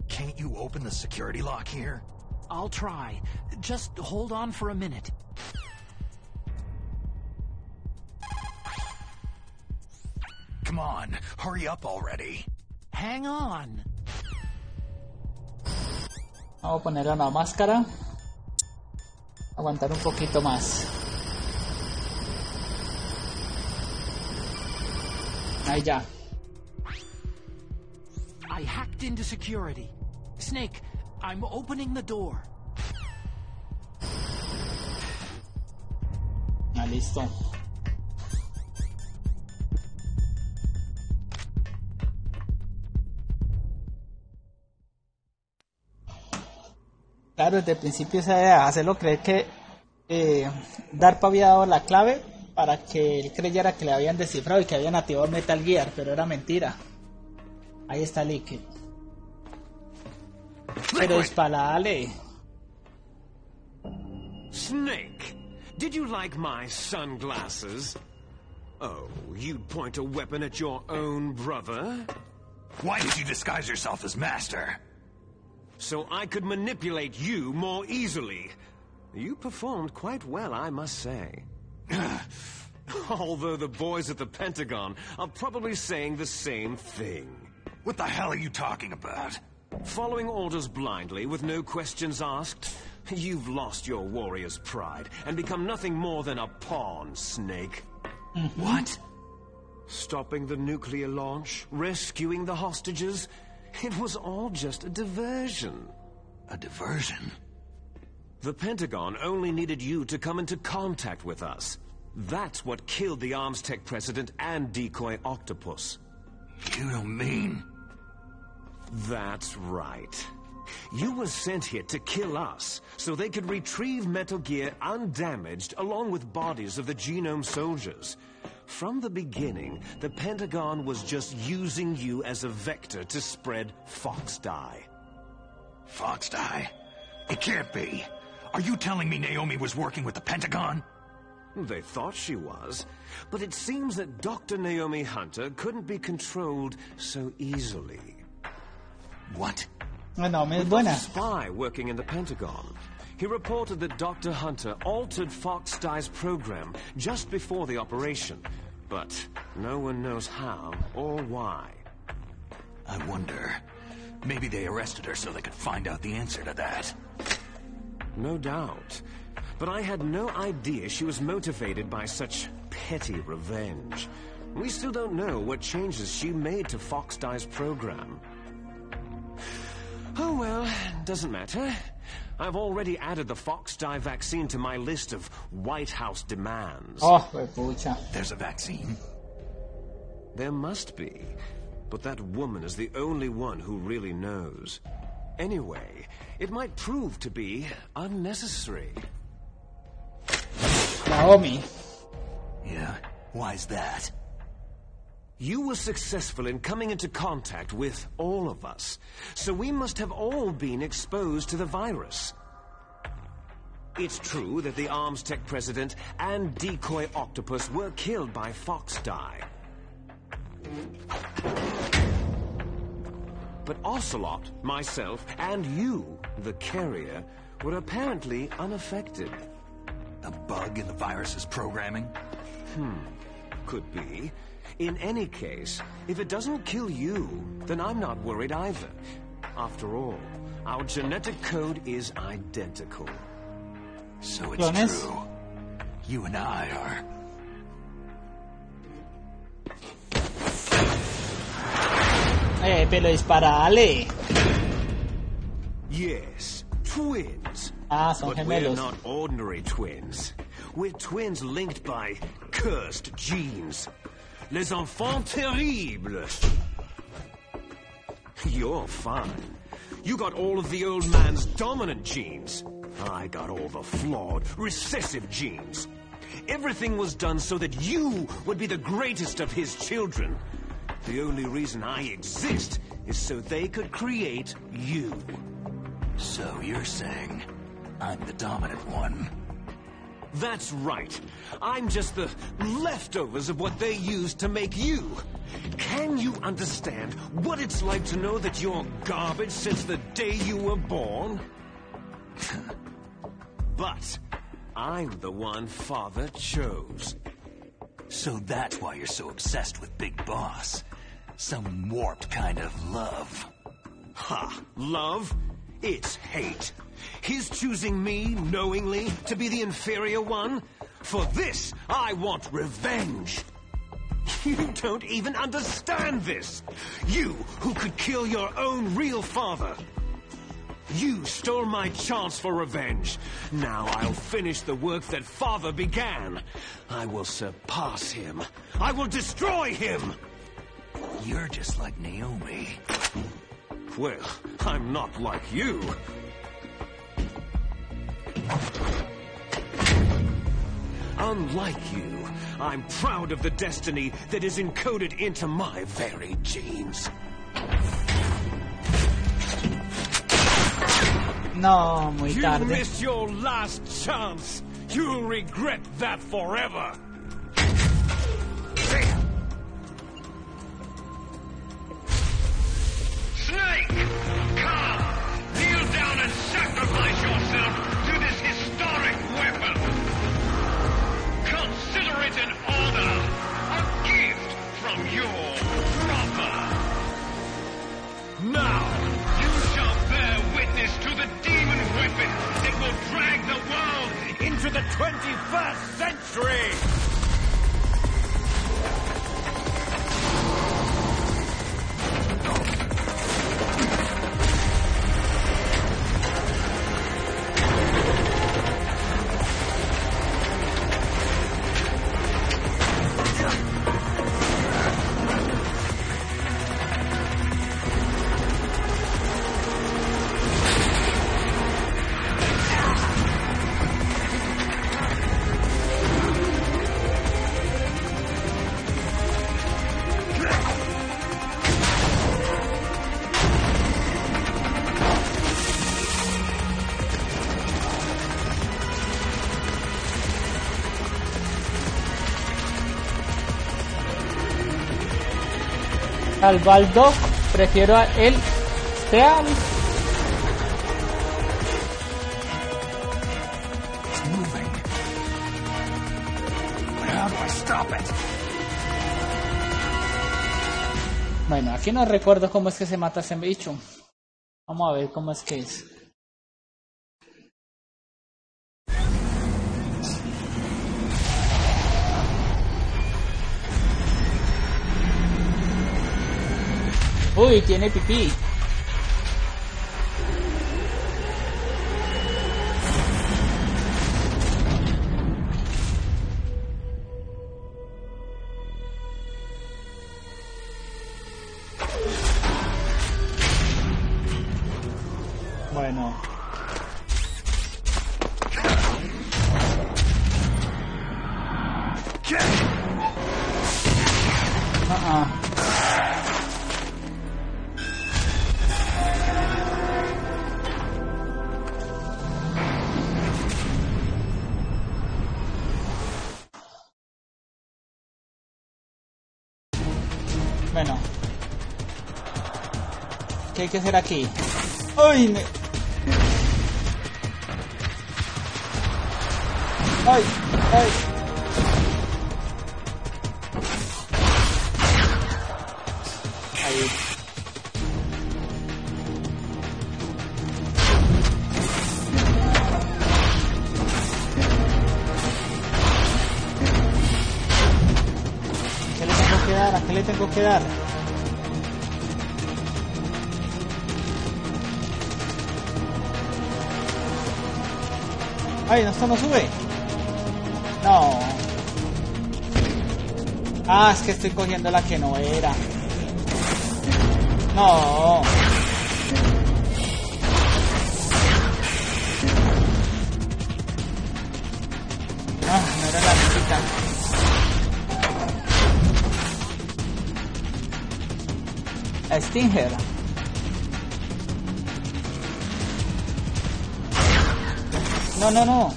Can't you open the security lock here? I'll try. Just hold on for a minute. Come on, hurry up already. Hang on. Vamos a poner una máscara. Aguantar un poquito más. Ahí ya. I hacked into security. Snake, I'm opening the door. Ah, listo. Claro, desde el principio se debe hacerlo creer que DARPA había dado la clave para que él creyera que le habían descifrado y que habían activado Metal Gear, pero era mentira. Ahí está Liquid. Pero dale. Snake, did you like my sunglasses? Oh, you'd point a weapon at your own brother? Why did you disguise yourself as Master? So I could manipulate you more easily. You performed quite well, I must say. Although the boys at the Pentagon are probably saying the same thing. What the hell are you talking about? Following orders blindly with no questions asked, you've lost your warrior's pride and become nothing more than a pawn, Snake. What? Stopping the nuclear launch, rescuing the hostages, it was all just a diversion. A diversion? The Pentagon only needed you to come into contact with us. That's what killed the Arms Tech president and Decoy Octopus. You don't mean... That's right. You were sent here to kill us, so they could retrieve Metal Gear undamaged along with bodies of the Genome soldiers. From the beginning, the Pentagon was just using you as a vector to spread Fox Die. Fox Die? It can't be. Are you telling me Naomi was working with the Pentagon? They thought she was, but it seems that Dr. Naomi Hunter couldn't be controlled so easily. What? Naomi es buena. Spy working in the Pentagon. He reported that Dr. Hunter altered Fox Dye's program just before the operation, but no one knows how or why. I wonder, maybe they arrested her so they could find out the answer to that. No doubt. But I had no idea she was motivated by such petty revenge. We still don't know what changes she made to Fox Dye's program. Oh well, doesn't matter. I've already added the Fox Dye vaccine to my list of White House demands. Oh, pucha. There's a vaccine? There must be. But that woman is the only one who really knows. Anyway, it might prove to be unnecessary. Naomi. Yeah, why's that? You were successful in coming into contact with all of us, so we must have all been exposed to the virus. It's true that the Arms Tech president and decoy octopus were killed by Fox Dye. But Ocelot, myself, and you, the carrier, were apparently unaffected. A bug in the virus's programming? Could be. In any case, if it doesn't kill you, then I'm not worried either. After all, our genetic code is identical. So it's Clones? true. You and I are... Pero disparale. Yes, twins. Ah, son But we're gemelos. not ordinary twins. We're twins linked by cursed genes. Les enfants terribles. You're fine. You got all of the old man's dominant genes. I got all the flawed, recessive genes. Everything was done so that you would be the greatest of his children. The only reason I exist is so they could create you. So you're saying I'm the dominant one? That's right. I'm just the leftovers of what they used to make you. Can you understand what it's like to know that you're garbage since the day you were born? But I'm the one Father chose. So that's why you're so obsessed with Big Boss. Some warped kind of love. Ha! Love? It's hate. His choosing me, knowingly, to be the inferior one? For this, I want revenge. You don't even understand this. You, who could kill your own real father. You stole my chance for revenge. Now I'll finish the work that Father began. I will surpass him. I will destroy him. You're just like Naomi. Well, I'm not like you. Unlike you, I'm proud of the destiny that is encoded into my very genes. No, muy You tarde. missed your last chance. You'll regret that forever. Snake! Come! Kneel down and sacrifice yourself to this historic weapon! Consider it an honor! A gift from your brother! Now! You shall bear witness to the demon weapon that will drag the world Into the 21st century! Al Baldock, prefiero a él. Sean. How do I stop it? Bueno, aquí no recuerdo cómo es que se mata ese bicho. Vamos a ver cómo es que es. Uy, tiene pipí. Bueno. Bueno. ¿Qué hay que hacer aquí? ¡Ay! ¡Ay! ¡Ay! Ahí. ¿Qué le tengo que dar? ¿A qué le tengo que dar? Ay, no, esto no sube. No. Ah, es que estoy cogiendo la que no era. No. Ah, no era la visita. A Stinger. No, no, no.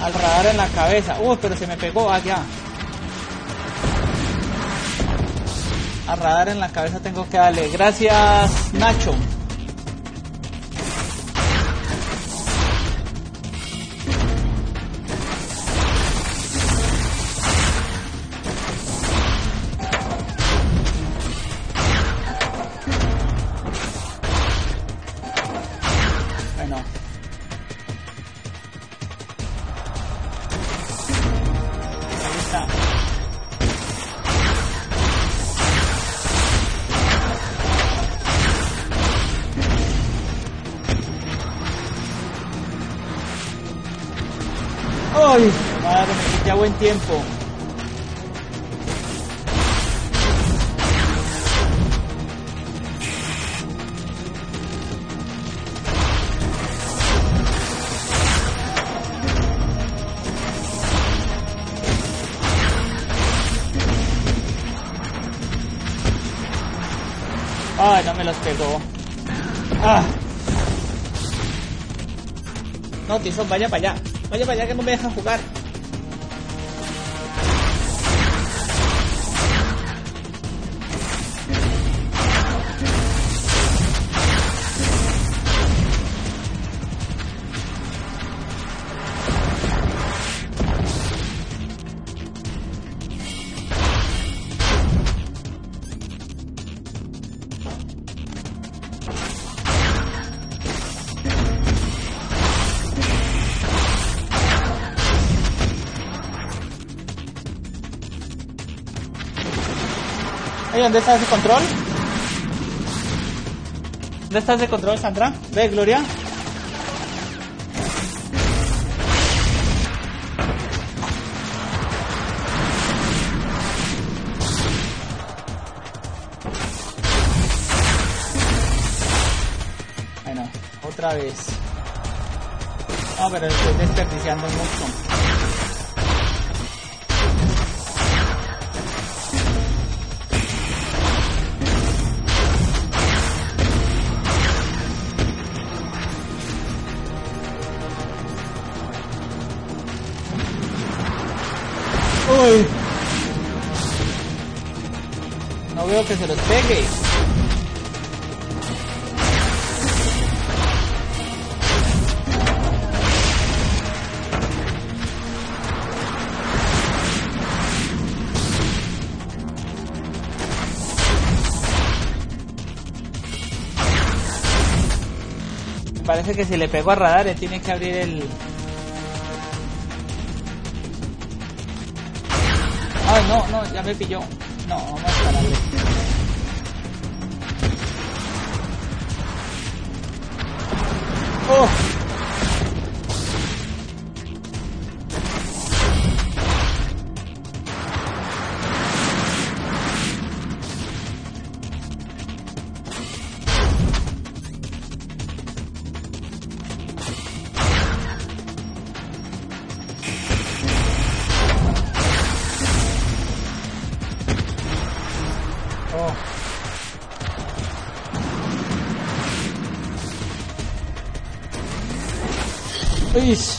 Al radar en la cabeza. Pero se me pegó allá. Al radar en la cabeza tengo que darle. Gracias, Nacho. ¡Ay! Madre, me quité a buen tiempo. Ay, no me los pegó. Ah. No, Tizón, vaya para allá. Vaya para allá que no me dejan jugar. ¿Dónde está ese control? ¿Dónde está ese control, Sandra? ¿Ve, Gloria? Bueno, otra vez. No, pero estoy desperdiciando mucho. Uy. No veo que se los pegue. Me parece que si le pego a radar, tiene que abrir el... Ay, no, ya me pilló. No, vamos a dispararle. ¡Oh! Uy. Es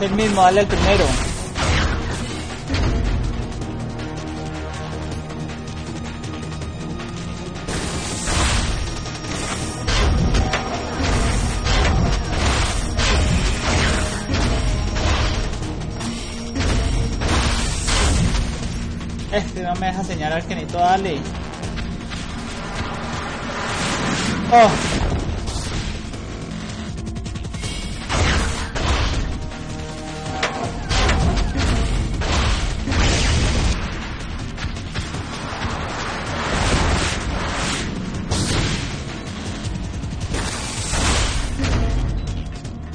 el mismo, dale al primero. Este no me deja señalar que necesito darle. Oh.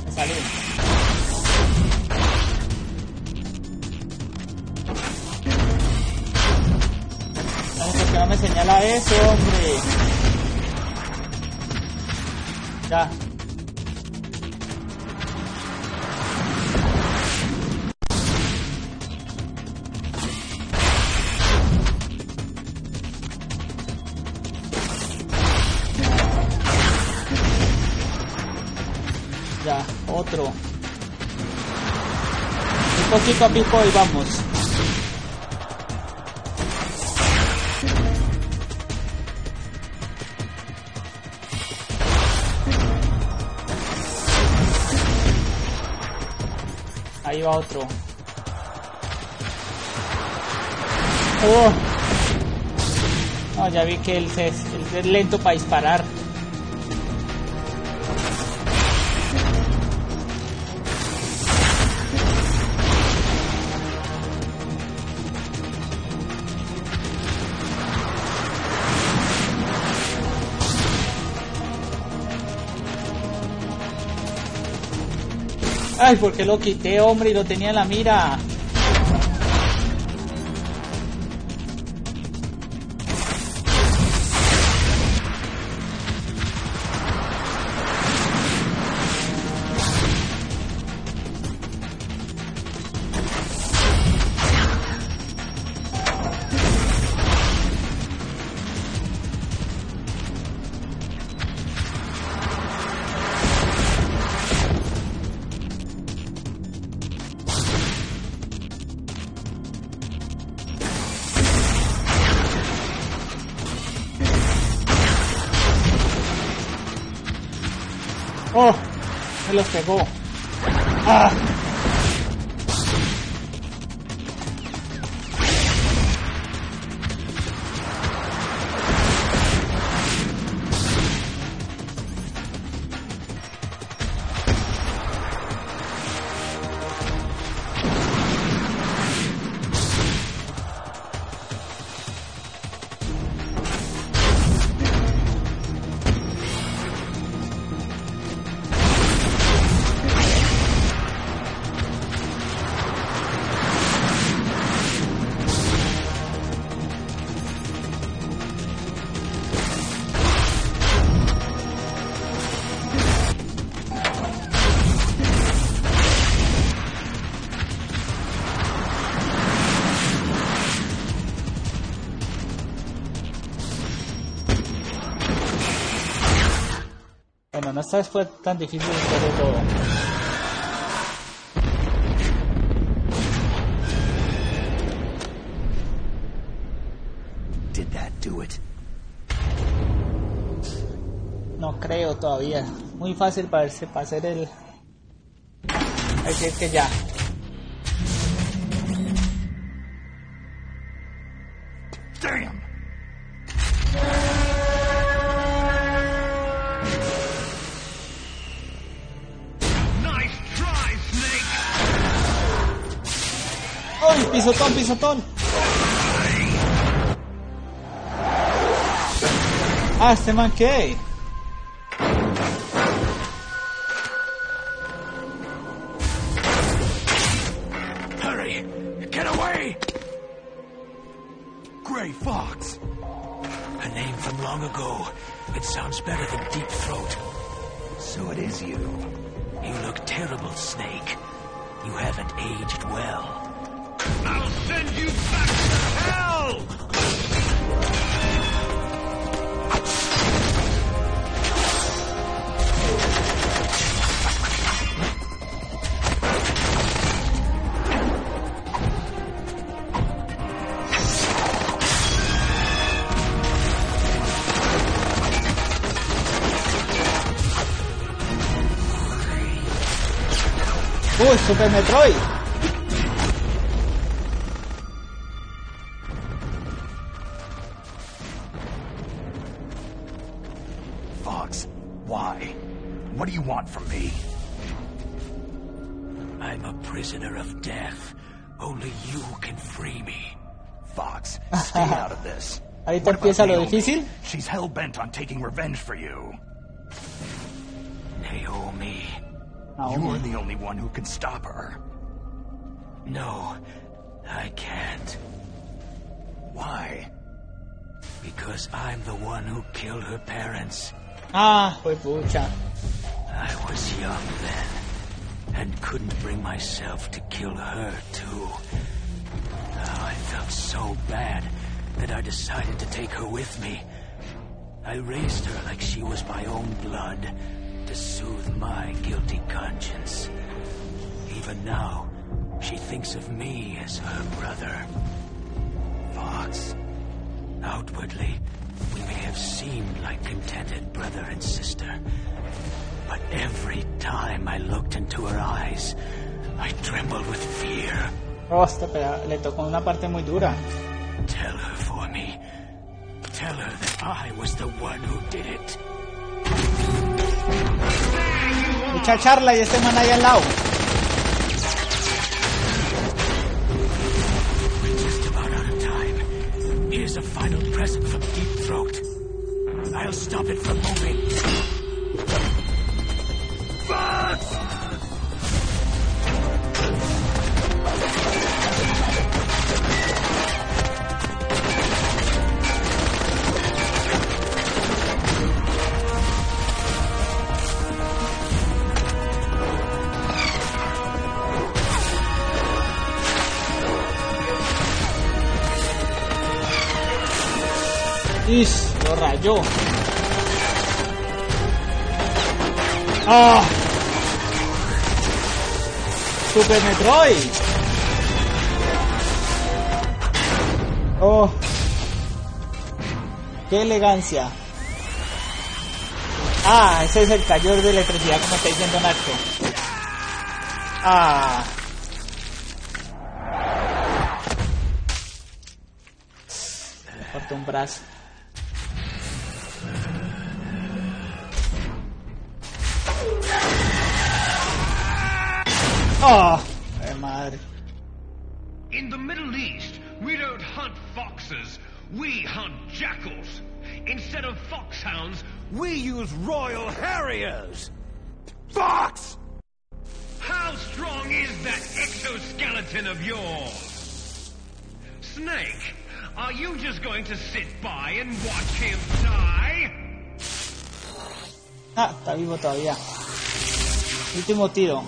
Me salí. ¿Por qué no me señala eso, hombre? Ya. Ya, otro. Un poquito a pico y vamos. Ahí va otro. Oh. No, ya vi que él es lento para disparar. Ay, ¿por qué lo quité, hombre? Y lo tenía en la mira. Oh, me los pegó. Ah. bueno, no fue tan difícil después de todo. Did that do it? No creo todavía. Muy fácil para hacer el... Así es que ya. Damn! Nice try, Snake! ¡Ay, pisotón, pisotón! Ah, este man, ¿qué? Hurry! Get away! Gray Fox! A name from long ago. It sounds better than Deep Throat. So it is you. You look terrible, Snake. You haven't aged well. I'll send you back to hell! ¡Uy, Super Metroid! Fox, why? What do you want from me? I'm a prisoner of death. Only you can free me. Fox, stay out of this. Ahí te What about empieza lo Naomi? difícil. She's hell-bent on taking revenge for you. Naomi. You're the only one who can stop her. No, I can't. Why? Because I'm the one who killed her parents. Ah, fue pucha. I was young then, and couldn't bring myself to kill her, too. Oh, I felt so bad that I decided to take her with me. I raised her like she was my own blood, to soothe my guilty conscience. Even now, she thinks of me as her brother. Fox, outwardly, we may have seemed like contented brother and sister, but every time I looked into her eyes, I trembled with fear. Hostia, pero le tocó una parte muy dura. Tell her for me. Tell her that I was the one who did it. Mucha charla y este man ahí al lado. We're just about out of time. Here's a final present from Deep Throat. I'll stop it from moving. Fox! Ish, lo rayó. ¡Ah! ¡Super Metroid! ¡Oh! ¡Qué elegancia! Ah, ese es el cayó de electricidad como está diciendo Nacho. Ah. Me cortó un brazo. Oh, madre. In the Middle East, we don't hunt foxes, we hunt jackals. Instead of foxhounds, We use Royal Harriers! Fox! how strong is that exoskeleton of yours? Snake, are you just going to sit by and watch him die? Ah, está vivo todavía. Último tiro.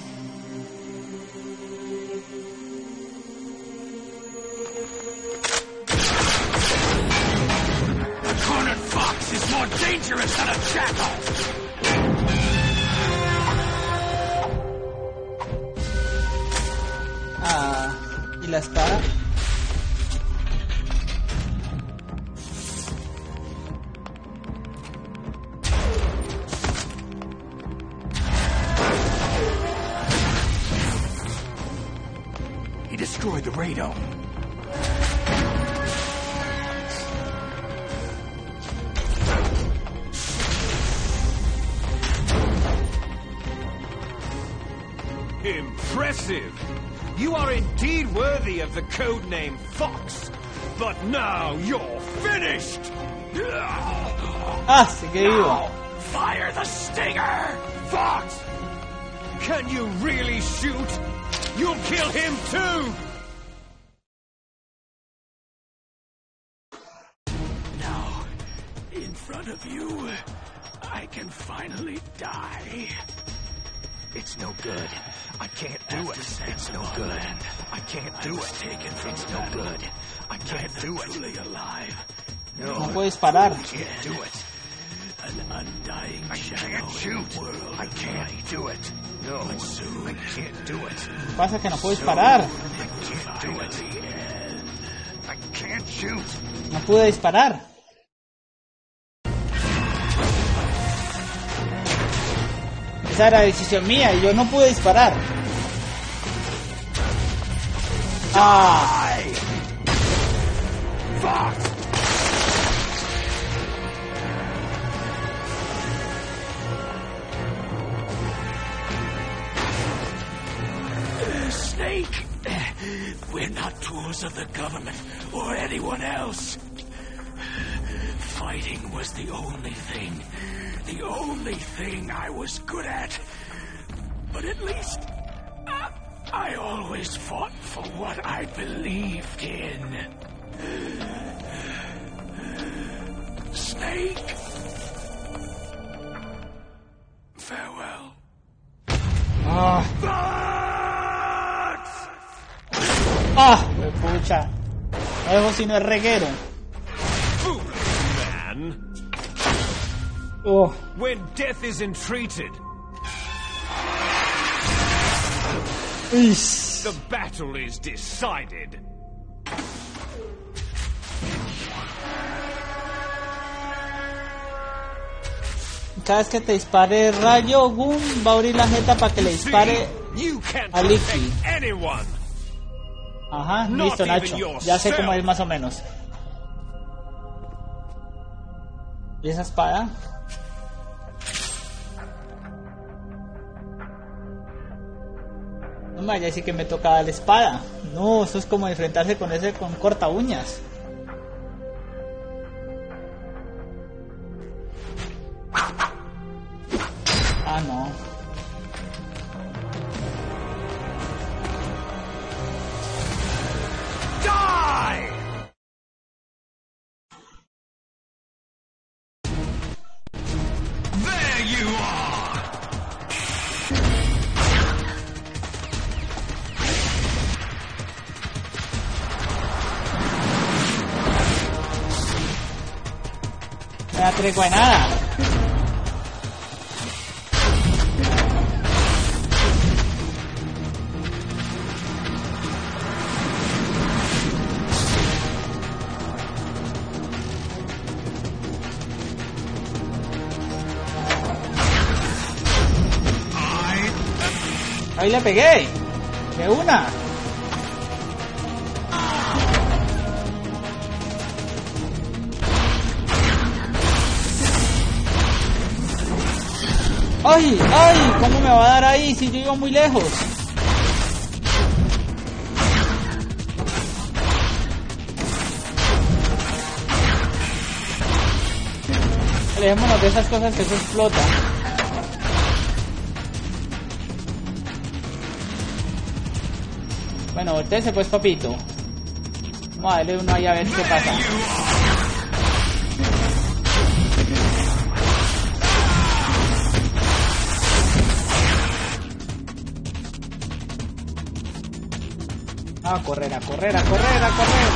A cornered fox is more dangerous than a jackal! la espada. He destroyed the radome. Impressive! You are indeed worthy of the codename Fox. But now you're finished! Ah, sigue vivo. Fire the stinger! Fox! Can you really shoot? You'll kill him too! Now, in front of you, I can finally die. It's no good. I can't do it. It's no good. I can't do it. Taken from It's no good. I can't do it. truly alive. No puedo disparar. Can't do it. An undying I shadow can't in shoot. the world I can't do it. No, But soon I can't do it. Lo que pasa es que no puedo disparar. I can't do it. I can't shoot. No pude disparar. Esa era decisión mía y yo no pude disparar. Ah. Snake! We're not tools of the government or anyone else. Fighting was the only thing I was good at. But at least I always fought for what I believed in. Snake! Farewell. Ah. Ah, me pucha. No dejo sino el reguero. Man! Oh. When death is entreated, Ish. the battle is decided. Cada vez que te dispare rayo, boom, va a abrir la jeta para que le dispare. You can't a Licky. protect anyone. Ajá, Not listo, even Nacho. yourself. Ya sé cómo es más o menos. ¿Y esa espada? No me vaya a decir que me toca la espada. No, eso es como enfrentarse con ese con corta uñas. Ah, no. Die! There you are! No me da tregua de nada. Ahí le pegué. De una. ¡Ay! ¡Ay! ¿Cómo me va a dar ahí si yo iba muy lejos? Alejémonos de esas cosas que eso explota. Bueno, volteese pues, papito. Vamos a darle uno ahí a ver qué pasa. A correr, a correr, a correr, a correr.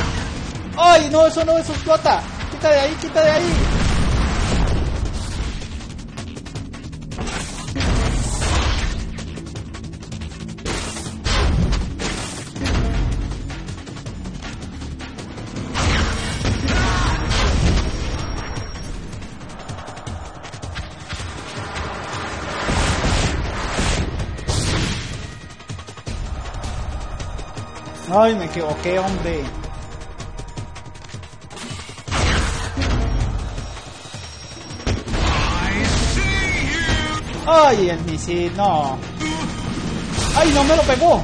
¡Ay, no, eso no, eso explota! ¡Quita de ahí, quita de ahí! Ay, me equivoqué, hombre. Ay, el misil, no. Ay, no me lo pegó.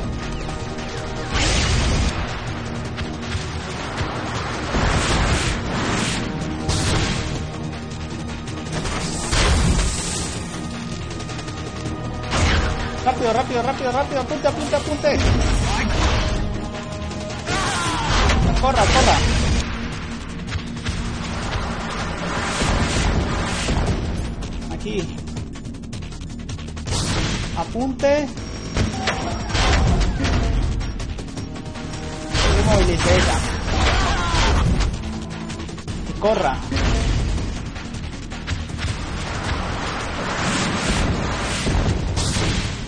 Rápido, rápido, rápido, rápido, apunte, apunte, apunte. Corra, corra. Aquí. Apunte. Y movilice ella. Y corra.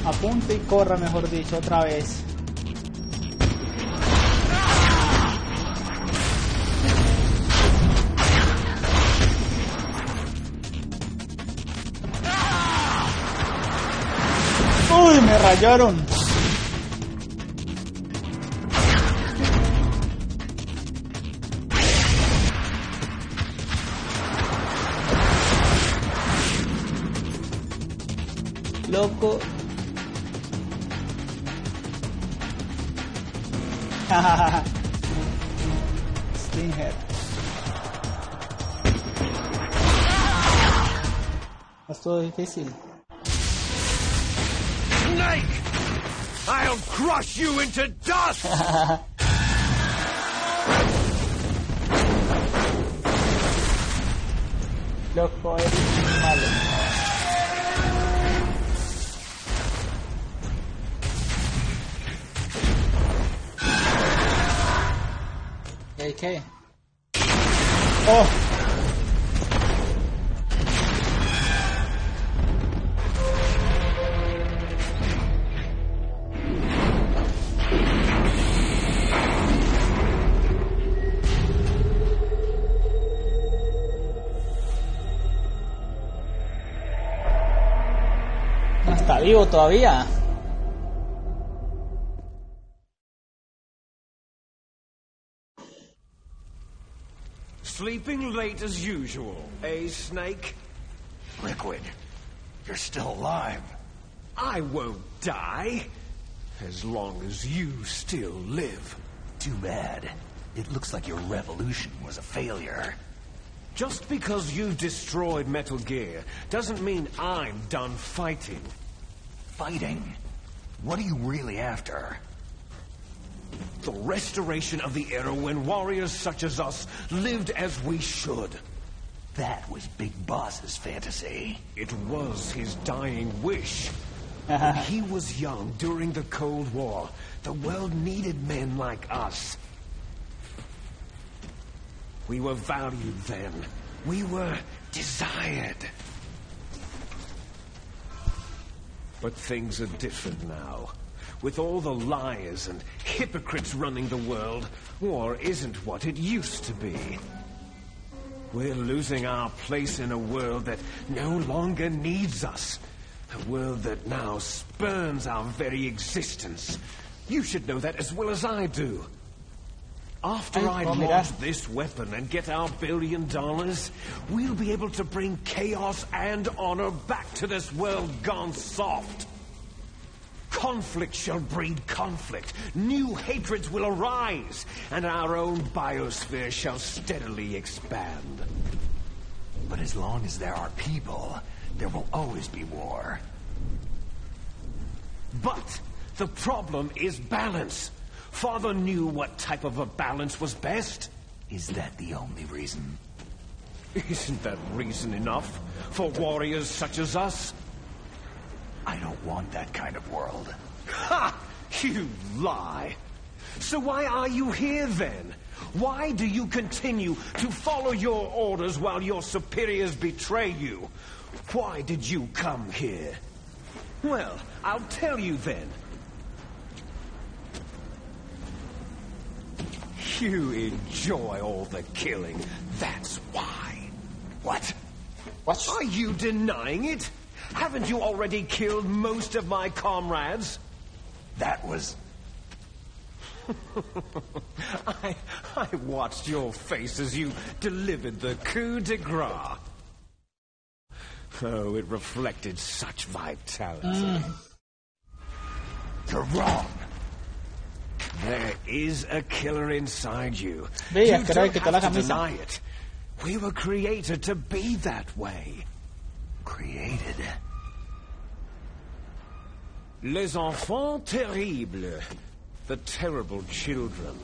Apunte y corra, mejor dicho, otra vez. ¡Uy, me rayaron! Loco. Stinger. Es todo difícil. Snake! I'll crush you into dust! Loco, eres muy malo. ¿Qué? ¡Oh! No está vivo todavía. Sleeping late as usual, eh, Snake? Liquid, you're still alive. I won't die, as long as you still live. Too bad. It looks like your revolution was a failure. Just because you've destroyed Metal Gear doesn't mean I'm done fighting. Fighting? What are you really after? The restoration of the era when warriors such as us lived as we should. That was Big Boss's fantasy. It was his dying wish. When he was young during the Cold War, the world needed men like us. We were valued then. We were desired. But things are different now. With all the liars and hypocrites running the world, war isn't what it used to be. We're losing our place in a world that no longer needs us. A world that now spurns our very existence. You should know that as well as I do. After I launch this weapon and get our $1 billion, we'll be able to bring chaos and honor back to this world gone soft. Conflict shall breed conflict. New hatreds will arise, and our own biosphere shall steadily expand. But as long as there are people, there will always be war. But the problem is balance. Father knew what type of a balance was best. Is that the only reason? Isn't that reason enough for warriors such as us? I don't want that kind of world. Ha! You lie. So why are you here then? Why do you continue to follow your orders while your superiors betray you? Why did you come here? Well, I'll tell you then. You enjoy all the killing, that's why. What? What? Are you denying it? Haven't you already killed most of my comrades? That was... I watched your face as you delivered the coup de grace. Oh, it reflected such vitality. You're wrong. There is a killer inside you. Ve, You espera don't que quitó la have to camisa. deny it. We were created to be that way. Created. Les enfants terribles. The terrible children.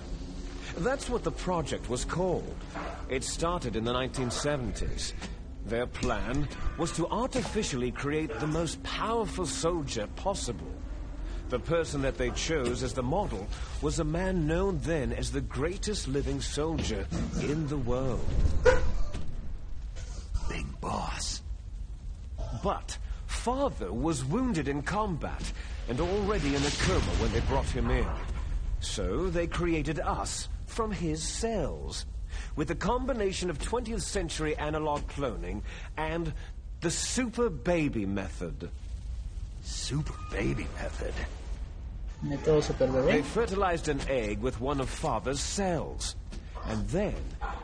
That's what the project was called. It started in the 1970s. Their plan was to artificially create the most powerful soldier possible. The person that they chose as the model was a man known then as the greatest living soldier in the world. Big boss. But Father was wounded in combat and already in a coma when they brought him in. So they created us from his cells, with a combination of 20th century analog cloning and the super baby method. Super baby method. Método super They bebé. fertilized an egg with one of Father's cells, and then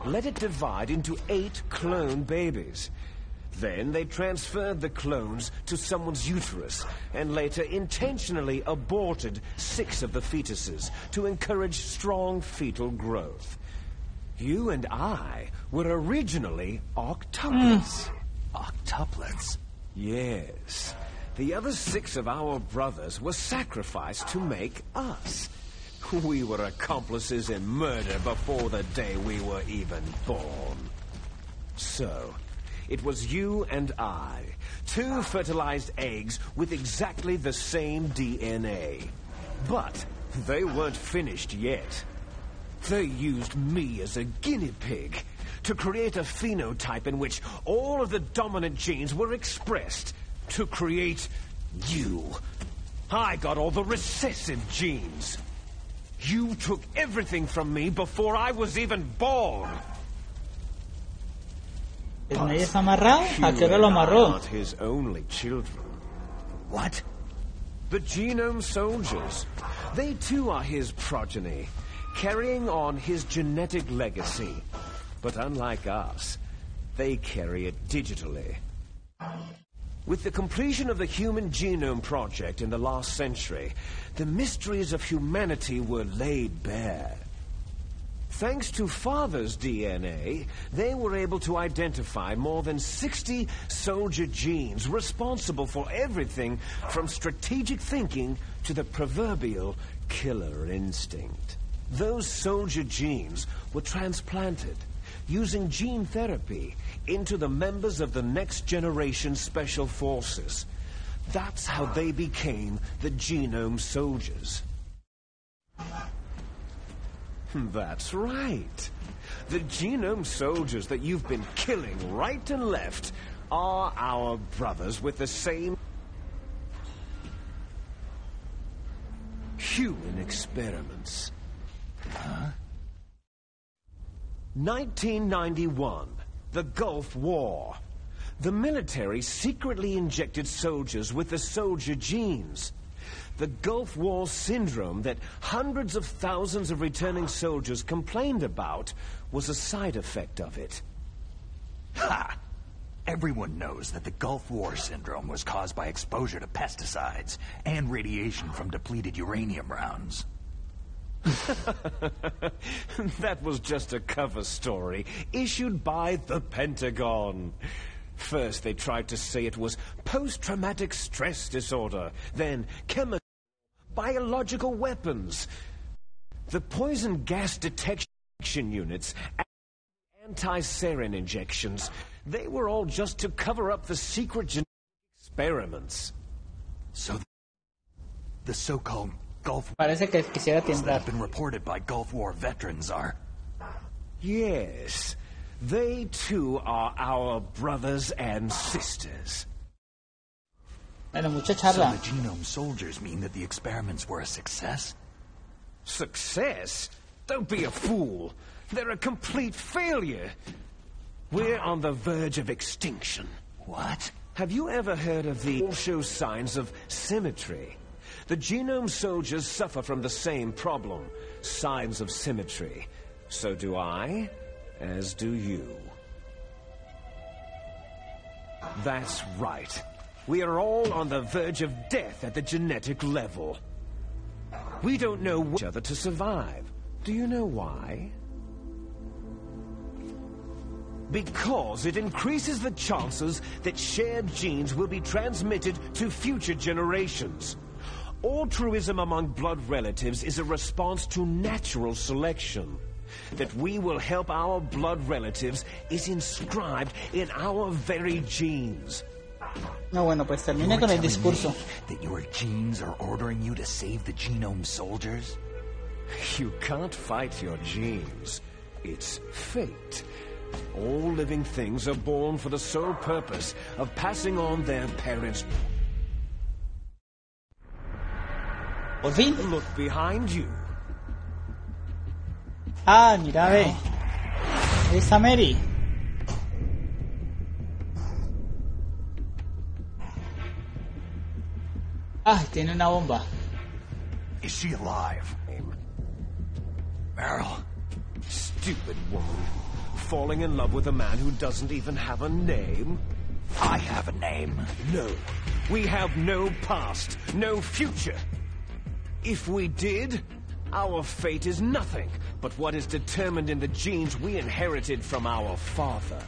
let it divide into 8 clone babies. Then they transferred the clones to someone's uterus, and later intentionally aborted 6 of the fetuses to encourage strong fetal growth. You and I were originally octuplets. Octuplets. Yes. The other 6 of our brothers were sacrificed to make us. We were accomplices in murder before the day we were even born. So, it was you and I, 2 fertilized eggs with exactly the same DNA. But they weren't finished yet. They used me as a guinea pig to create a phenotype in which all of the dominant genes were expressed to create you. I got all the recessive genes. You took everything from me before I was even born. ¿El medio está amarrado? ¿A You qué hora lo and I amarró? aren't his only children. What? The genome soldiers. They too are his progeny, carrying on his genetic legacy. But unlike us, they carry it digitally. With the completion of the Human Genome Project in the last century, the mysteries of humanity were laid bare. Thanks to Father's DNA, they were able to identify more than 60 soldier genes responsible for everything from strategic thinking to the proverbial killer instinct. Those soldier genes were transplanted using gene therapy into the members of the next generation special forces. That's how they became the genome soldiers. That's right. The genome soldiers that you've been killing right and left are our brothers with the same human experiments. 1991, the Gulf War. The military secretly injected soldiers with the soldier genes. The Gulf War syndrome that hundreds of thousands of returning soldiers complained about was a side effect of it. Ha! Everyone knows that the Gulf War syndrome was caused by exposure to pesticides and radiation from depleted uranium rounds. That was just a cover story issued by the Pentagon. First, they tried to say it was post-traumatic stress disorder, then chemical, biological weapons. The poison gas detection units and anti-sarin injections, they were all just to cover up the secret genetic experiments. So the so-called Gulf Parece que quisiera Wars that tiemblar. have been reported by Gulf War veterans are... Yes, they too are our brothers and sisters. Bueno, mucha So charla. the genome soldiers mean that the experiments were a success? Success? Don't be a fool. They're a complete failure. We're on the verge of extinction. What? Have you ever heard of the all show signs of symmetry? The genome soldiers suffer from the same problem. Signs of symmetry. So do I, as do you. That's right. We are all on the verge of death at the genetic level. We don't know each other to survive. Do you know why? Because it increases the chances that shared genes will be transmitted to future generations. Altruism among blood relatives is a response to natural selection. That we will help our blood relatives is inscribed in our very genes. No, bueno, pues termine con el discurso. That your genes are ordering you to save the genome soldiers? You can't fight your genes. It's fate. All living things are born for the sole purpose of passing on their parents'... Por fin. Look behind you. Ah, mira, ve. Esa Mary. Ah, tiene una bomba. Is she alive? Meryl. Stupid woman. Falling in love with a man who doesn't even have a name? I have a name. No. We have no past, no future. If we did, our fate is nothing but what is determined in the genes we inherited from our father.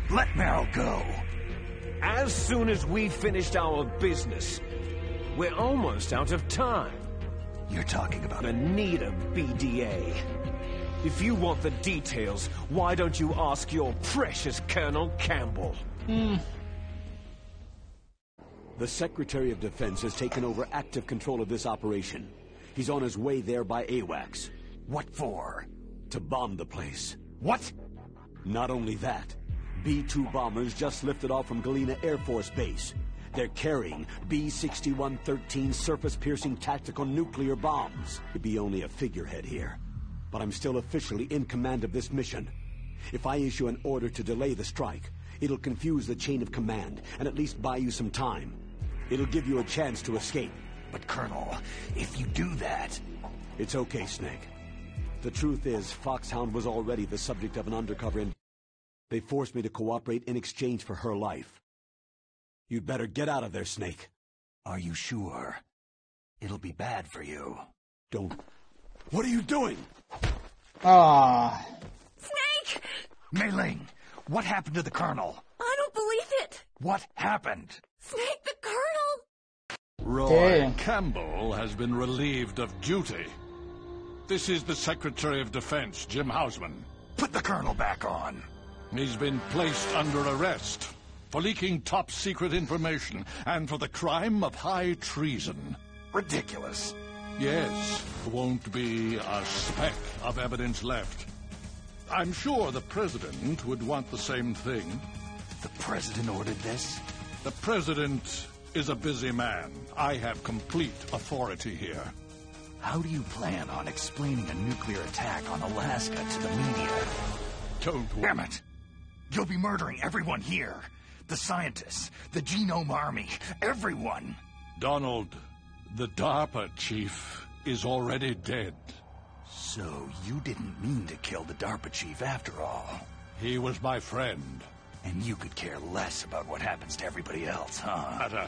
Let Meryl go. As soon as we finished our business, we're almost out of time. You're talking about I need a BDA. If you want the details, why don't you ask your precious Colonel Campbell? The Secretary of Defense has taken over active control of this operation. He's on his way there by AWACS. What for? To bomb the place. What? Not only that, B-2 bombers just lifted off from Galena Air Force Base. They're carrying B-6113 surface-piercing tactical nuclear bombs. He'd be only a figurehead here. But I'm still officially in command of this mission. If I issue an order to delay the strike, it'll confuse the chain of command and at least buy you some time. It'll give you a chance to escape. But Colonel, if you do that... It's okay, Snake. The truth is, Foxhound was already the subject of an undercover and they forced me to cooperate in exchange for her life. You'd better get out of there, Snake. Are you sure? It'll be bad for you. Don't... What are you doing? Ah. Snake! Mei Ling, what happened to the Colonel? I don't believe it! What happened? Snake, the Colonel! Roy Campbell has been relieved of duty. This is the Secretary of Defense, Jim Hausman. Put the Colonel back on. He's been placed under arrest for leaking top-secret information and for the crime of high treason. Ridiculous. Yes, won't be a speck of evidence left. I'm sure the President would want the same thing. The President ordered this? The President is a busy man. I have complete authority here. How do you plan on explaining a nuclear attack on Alaska to the media? Don't worry. Damn it! You'll be murdering everyone here. The scientists, the Genome Army, everyone. Donald, the DARPA chief is already dead. So you didn't mean to kill the DARPA chief after all. He was my friend. And you could care less about what happens to everybody else, huh?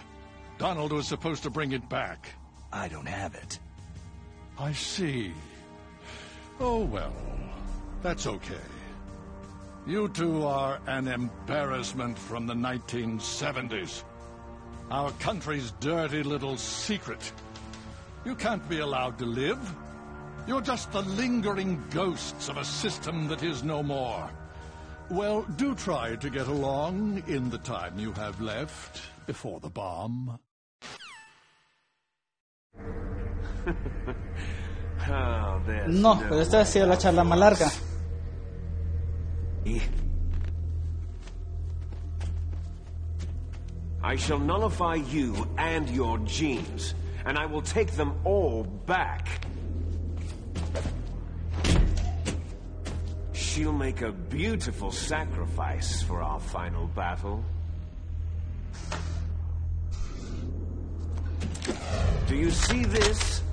Donald was supposed to bring it back. I don't have it. I see. Oh, well, that's okay. You two are an embarrassment from the 1970s. Our country's dirty little secret. You can't be allowed to live. You're just the lingering ghosts of a system that is no more. Well, do try to get along in the time you have left before the bomb. No, pues esta ha sido la charla más larga. I shall nullify you and your genes, and I will take them all back. She'll make a beautiful sacrifice for our final battle. Do you see this?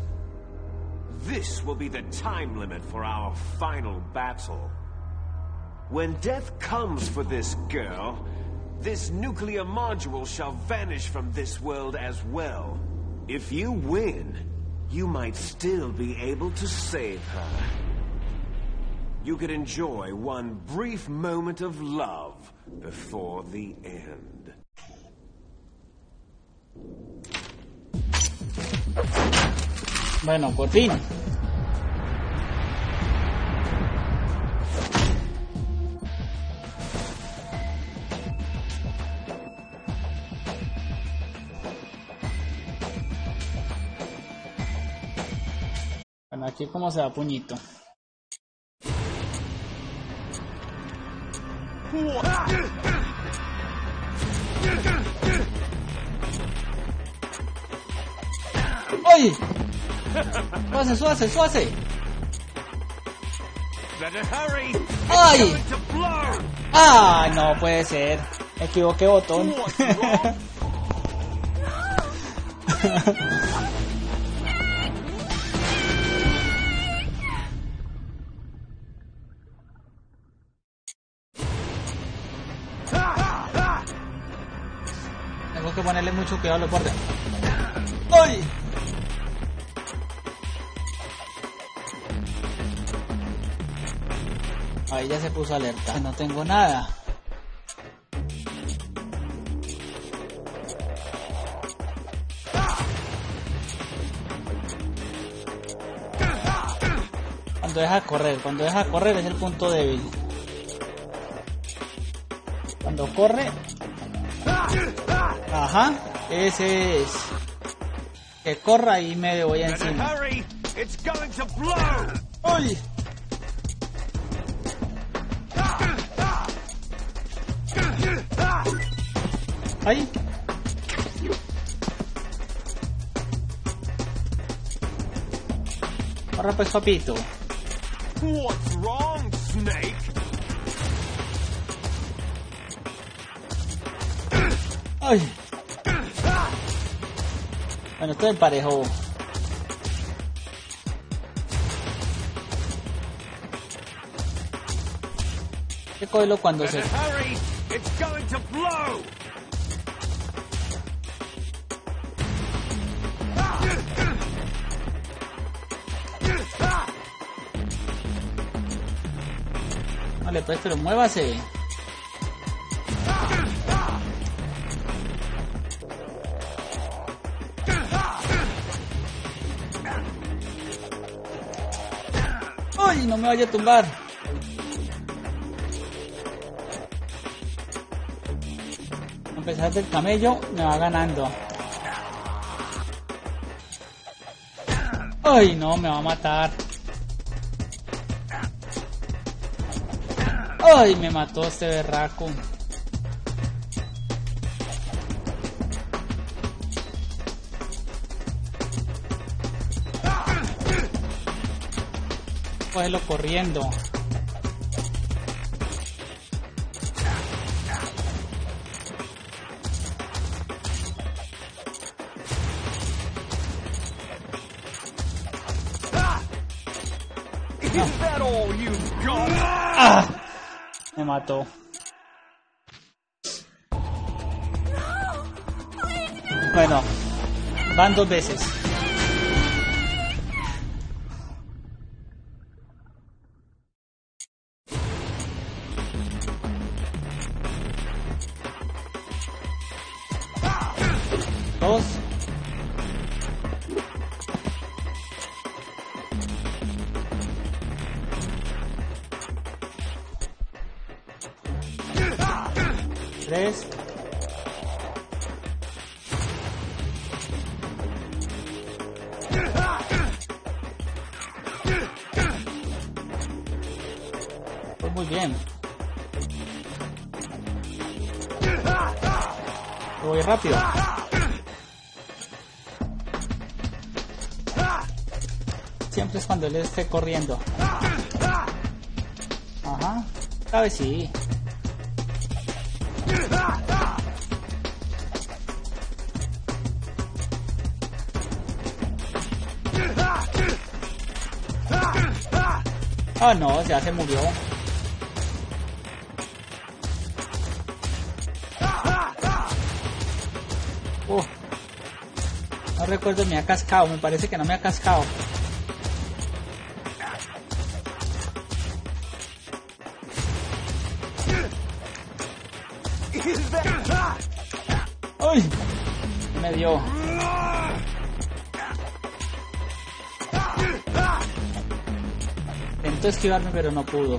This will be the time limit for our final battle. When death comes for this girl, this nuclear module shall vanish from this world as well. If you win, you might still be able to save her. You could enjoy one brief moment of love before the end. Bueno, por fin. Bueno, aquí como se da puñito. ¡Ay! ¡Suase, suase, suase! ¡Ay! ¡Ah! No puede ser. Me equivoqué botón. Tengo que ponerle mucho cuidado a los bordes. ¡Ay! Ahí ya se puso alerta. No tengo nada. Cuando deja correr es el punto débil. Cuando corre. Ajá, ese es. Que corra y me voy encima. ¡Uy! ¡Ay! Corre pues, papito. What's wrong, Snake? ¡Ay! Bueno, esto es parejo. Hay que cogerlo cuando se... Vale, pues, pero muévase. ¡Ay! No me vaya a tumbar. A pesar del camello, me va ganando. ¡Ay! No, me va a matar. ¡Ay! Me mató este berraco. Cógelo corriendo. ¡Ah! Me mató. Bueno, van 2 veces. Dos. Tres. Pues muy bien. Voy rápido. Siempre es cuando él esté corriendo. Ajá. Esta vez sí. Ah, no, ya se murió. No recuerdo, me ha cascado. Me parece que no me ha cascado. ¡Uy! Me dio. Intentó esquivarme, pero no pudo.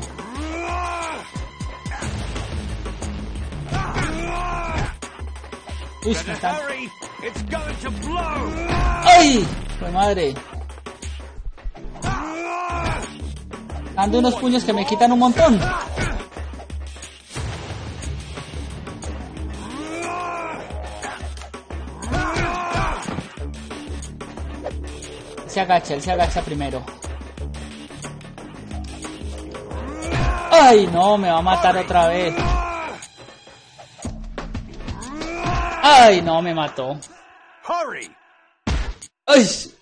Uy, me está... ¡Ay! ¡Pues madre! Dando unos puños que me quitan un montón. Él se agacha primero. ¡Ay, no! Me va a matar otra vez. ¡Ay, no! Me mató. ¡Ay!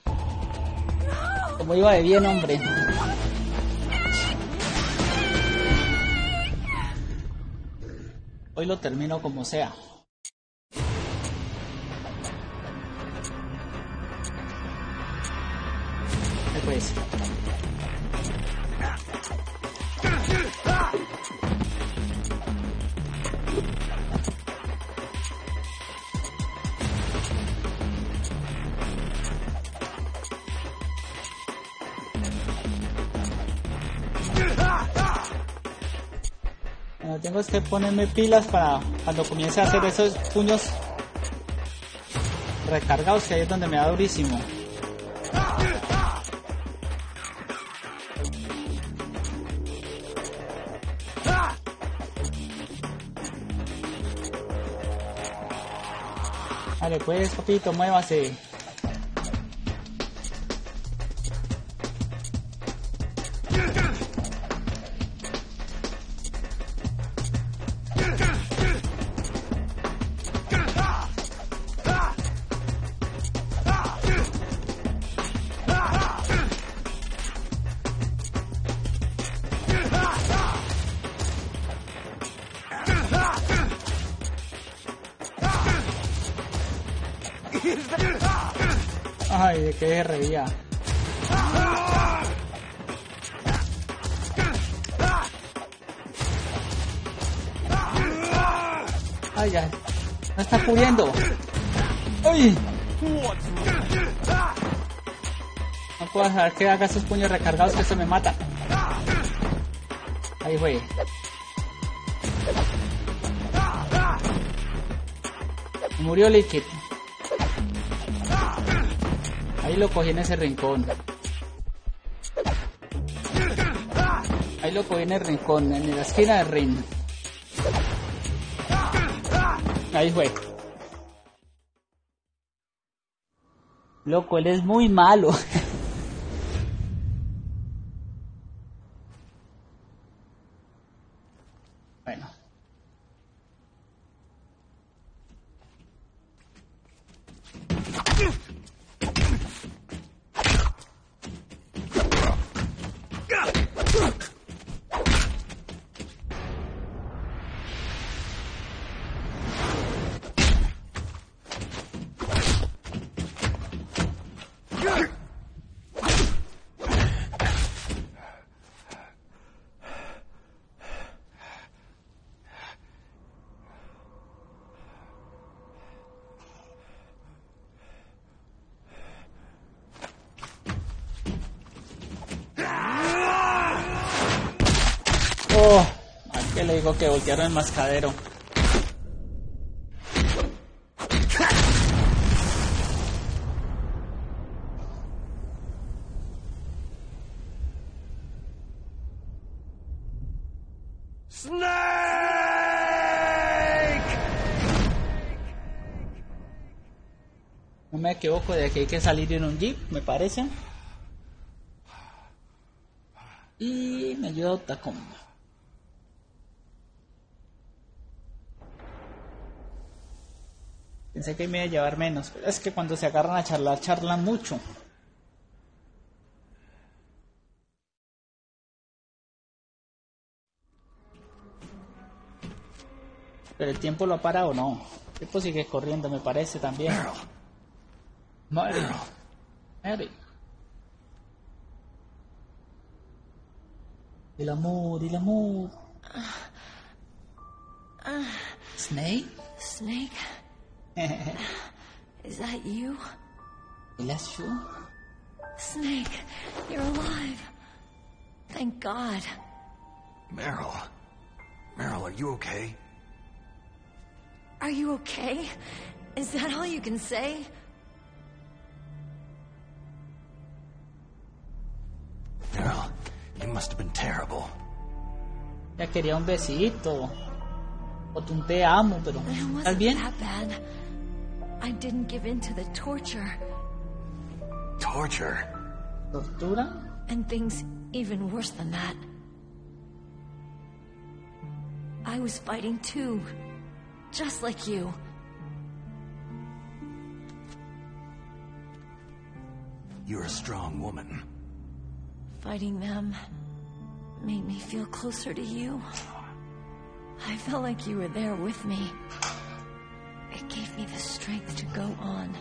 Como iba de bien, hombre. Hoy lo termino como sea. Pues. Bueno, tengo que ponerme pilas para cuando comience a hacer esos puños recargados, que ahí es donde me da durísimo. Vale, pues, papito, muévase. Ay, de qué reía. Ay, ya. Me está cubriendo. ¡Uy! No puedo dejar que haga esos puños recargados, que se me mata. Ahí fue. Murió Liquid. Ahí lo cogí en ese rincón. Ahí lo cogí en el rincón, en la esquina del ring. Ahí fue. Loco, él es muy malo. Bueno. Oh, ¿a qué le digo que voltearon el mascadero? Snake! No me equivoco, de que hay que salir en un jeep, me parece. Y me ayuda a Tacoma. Pensé que me iba a llevar menos, pero es que cuando se agarran a charlar, charlan mucho. Pero el tiempo lo ha parado, no. El tiempo sigue corriendo, me parece también. Mary. Mary. El amor, el amor. Snake? Snake? Is that you? That's you? Snake, you're alive. Thank God. Meryl. Meryl, are you okay? Are you okay? Is that all you can say? Meryl, you must have been terrible. Ya quería un besito. O un te amo, pero... It ¿Estás wasn't bien? that bad. I didn't give in to the torture. Torture? ¿Tortura? And things even worse than that. I was fighting too. Just like you. You're a strong woman. Fighting them made me feel closer to you. I felt like you were there with me. It gave me the strength to go on.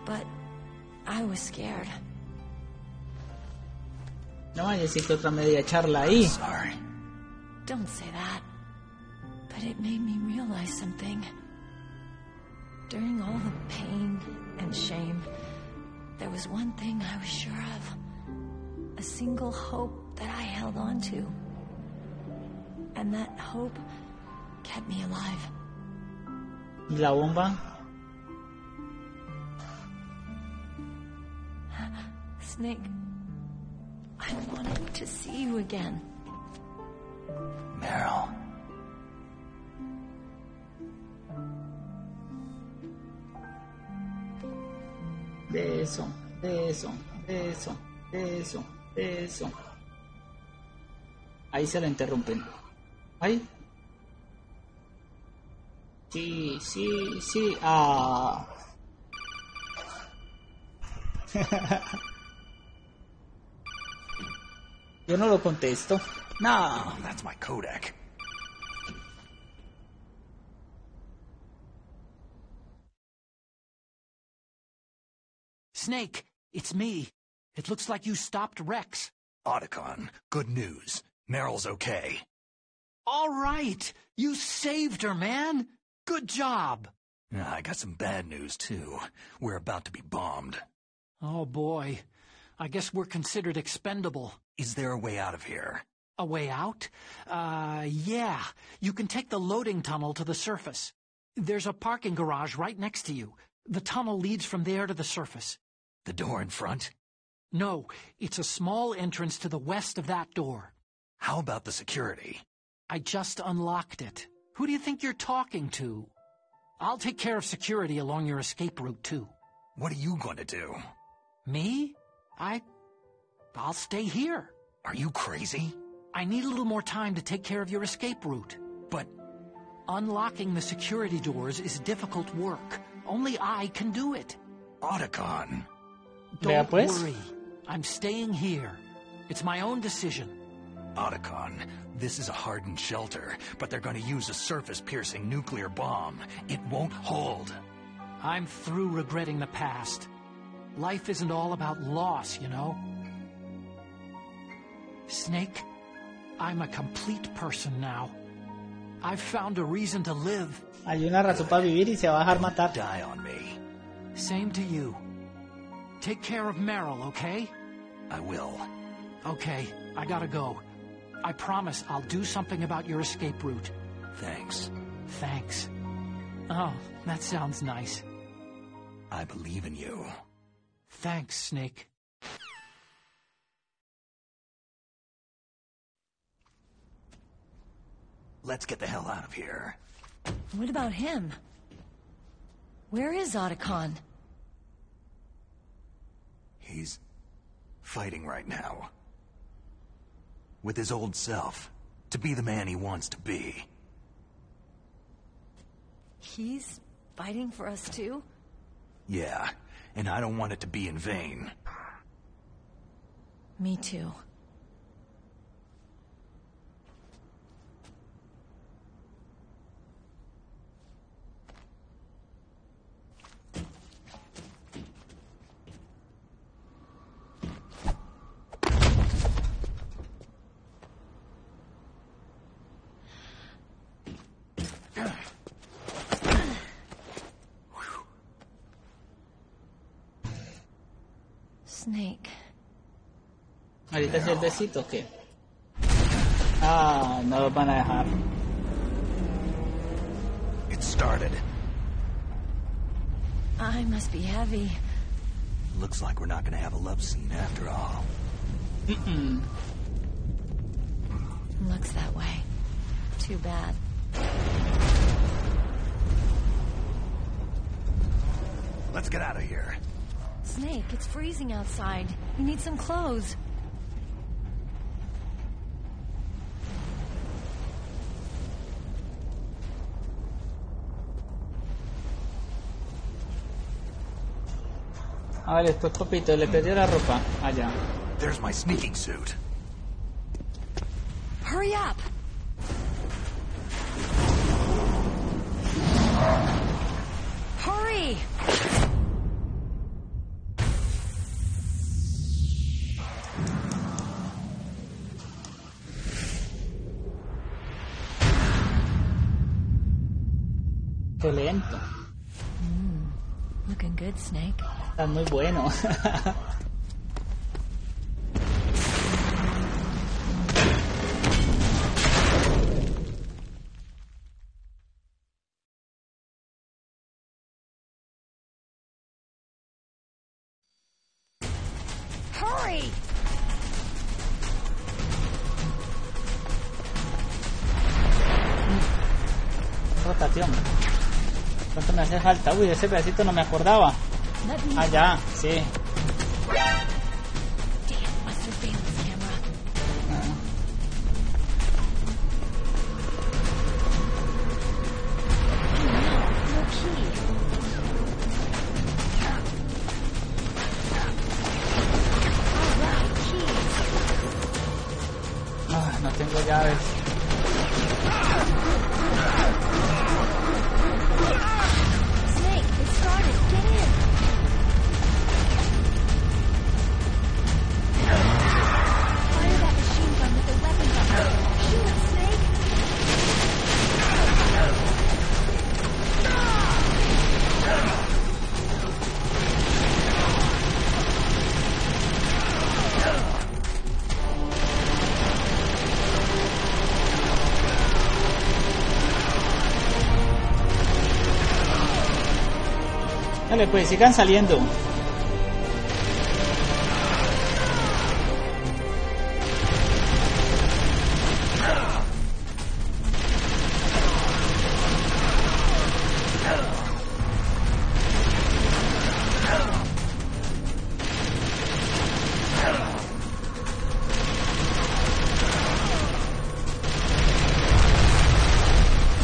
But I was scared. No vaya a decir que otra media charla ahí. Sorry. Don't say that. But it made me realize something. During all the pain and shame, there was one thing I was sure of. A single hope that I held on to. And that hope kept me alive. ¿Y la bomba? Snake, I wanted to see you again. Meryl. De eso, de eso, de eso, de eso, de eso. Ahí se la interrumpen. Ahí. Sí, sí, sí. Ah. Yo no lo contesto. No. That's my Kodak. Snake, it's me. It looks like you stopped Rex. Otacon, good news. Meryl's okay. All right. You saved her, man. Good job. I got some bad news, too. We're about to be bombed. Oh, boy. I guess we're considered expendable. Is there a way out of here? A way out? Yeah. You can take the loading tunnel to the surface. There's a parking garage right next to you. The tunnel leads from there to the surface. The door in front? No, it's a small entrance to the west of that door. How about the security? I just unlocked it. Who do you think you're talking to? I'll take care of security along your escape route, too. What are you going to do? Me? I'll stay here. Are you crazy? I need a little more time to take care of your escape route. But unlocking the security doors is difficult work. Only I can do it. Otacon. Don't worry. I'm staying here. It's my own decision. Otacon, this is a hardened shelter, but they're going to use a surface-piercing nuclear bomb. It won't hold. I'm through regretting the past. Life isn't all about loss, you know? Snake, I'm a complete person now. I've found a reason to live. Hay una razón para vivir y se va a dejar matar. Die on me. Same to you. Take care of Meryl, okay? I will. Okay, I gotta go. I promise I'll do something about your escape route. Thanks. Thanks. Oh, that sounds nice. I believe in you. Thanks, Snake. Let's get the hell out of here. What about him? Where is Otacon? He's fighting right now. With his old self. To be the man he wants to be. He's fighting for us too? Yeah, and I don't want it to be in vain. Me too. Snake. Ahorita sí el besito, ¿o qué? Ah, no los van a dejar. It started. I must be heavy. Looks like we're not gonna have a love scene after all. Looks that way. Too bad. Let's get out of here. Snake, it's freezing outside. You need some clothes. A ver, después Copito, le perdió la ropa. Allá. There's my sneaking suit. Hurry up! Hurry! Qué lento. Looking good, Snake. Estás muy bueno. Hurry! Rotación. ¿Cuánto me hace falta? Uy, ese pedacito no me acordaba. Allá, sí. Damn, what's surveillance camera? No key. Alright, keys. Ah, no tengo llaves. Snake, it started. Get in. Fire that machine gun with the weapon button. Shoot it, Snake. Dale, pues sigan saliendo.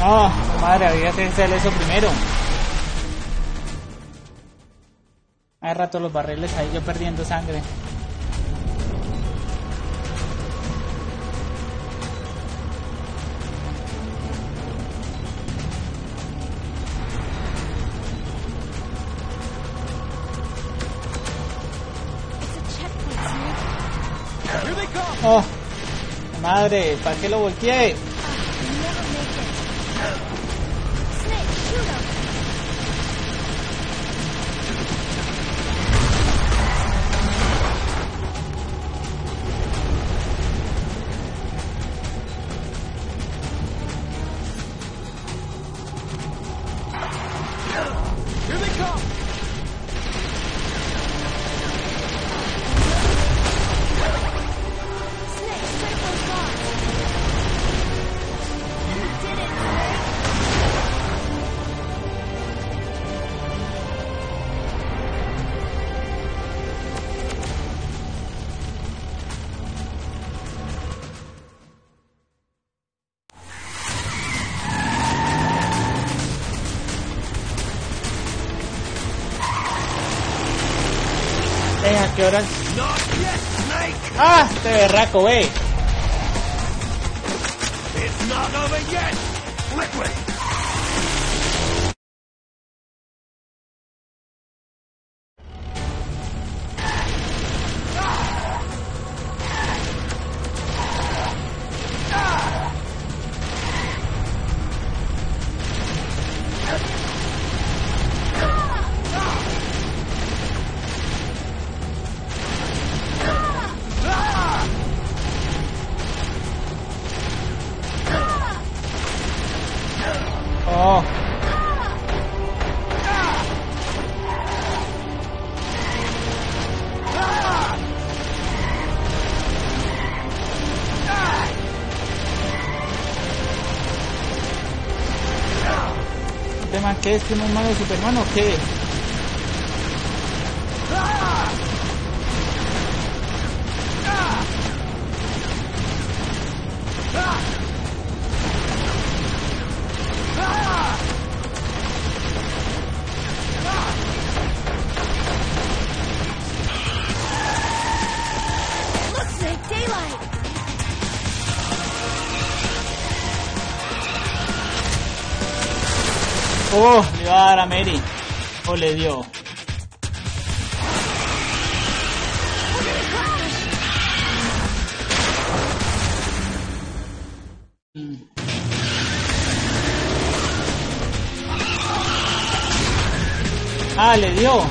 No, madre, había que hacer eso primero. Hace rato los barriles ahí yo perdiendo sangre. Oh, madre, ¿para qué lo volteé? Snake, shoot him. Snake, straight for the bar. You did it, Snake. ¿A qué horas? Not yet, Snake! ¡Ah! Este berraco, ve. It's not over yet! Liquid! No. ¿Este man qué es? ¿Que un humano de Superman o qué? Look, Snake, daylight! Oh, le va a dar a Mary. O le dio. Ah, le dio.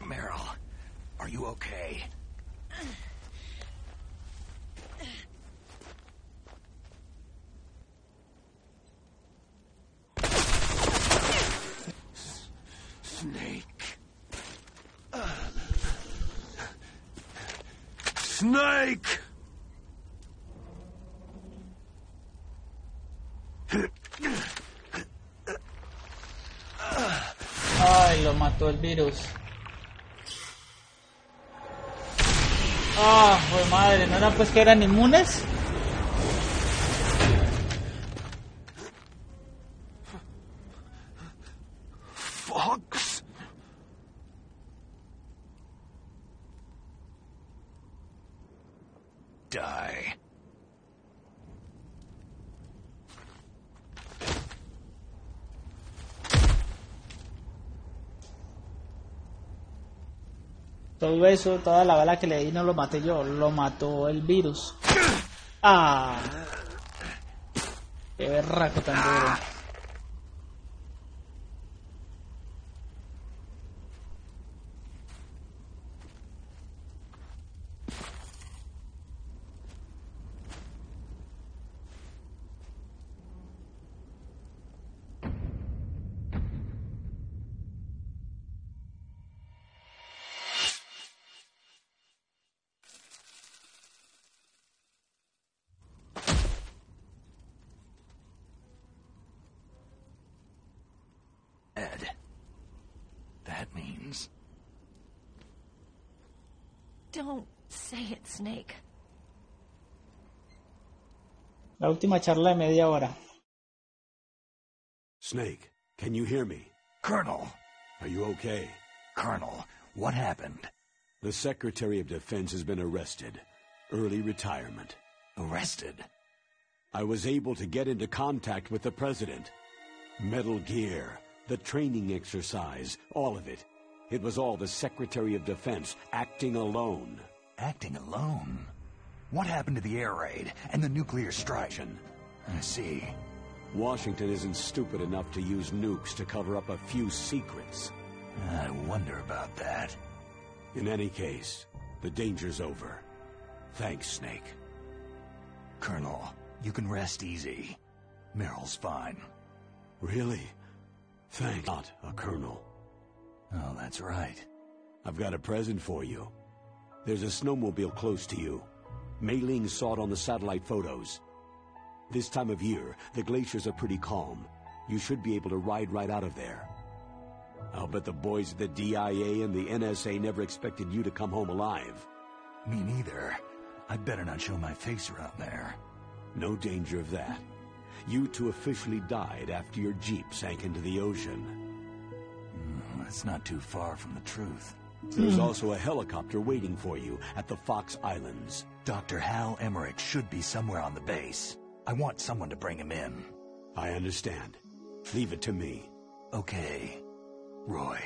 Meryl, are you okay? Snake. Snake! Ay, lo mató el virus. Ah, pues madre, ¿no era pues que eran inmunes? Fox? Die. Todo eso, toda la bala que le di no lo maté yo, lo mató el virus. Ah, qué berraco tan duro. Ed. That means... Don't say it, Snake. La última charla de media hora. Snake, can you hear me? Colonel. Are you okay? Colonel, what happened? The Secretary of Defense has been arrested. Early retirement. Arrested? I was able to get into contact with the President. Metal Gear, the training exercise, all of it. It was all the Secretary of Defense acting alone. Acting alone? What happened to the air raid and the nuclear strike? I see. Washington isn't stupid enough to use nukes to cover up a few secrets. I wonder about that. In any case, the danger's over. Thanks, Snake. Colonel, you can rest easy. Meryl's fine. Really? Thanks. Not a colonel. Oh, that's right. I've got a present for you. There's a snowmobile close to you. Mei Ling saw it on the satellite photos. This time of year, the glaciers are pretty calm. You should be able to ride right out of there. I'll bet the boys at the DIA and the NSA never expected you to come home alive. Me neither. I'd better not show my face around there. No danger of that. You two officially died after your jeep sank into the ocean. That's not too far from the truth. There's also a helicopter waiting for you at the Fox Islands. Dr. Hal Emmerich should be somewhere on the base. I want someone to bring him in. I understand. Leave it to me. Okay. Roy.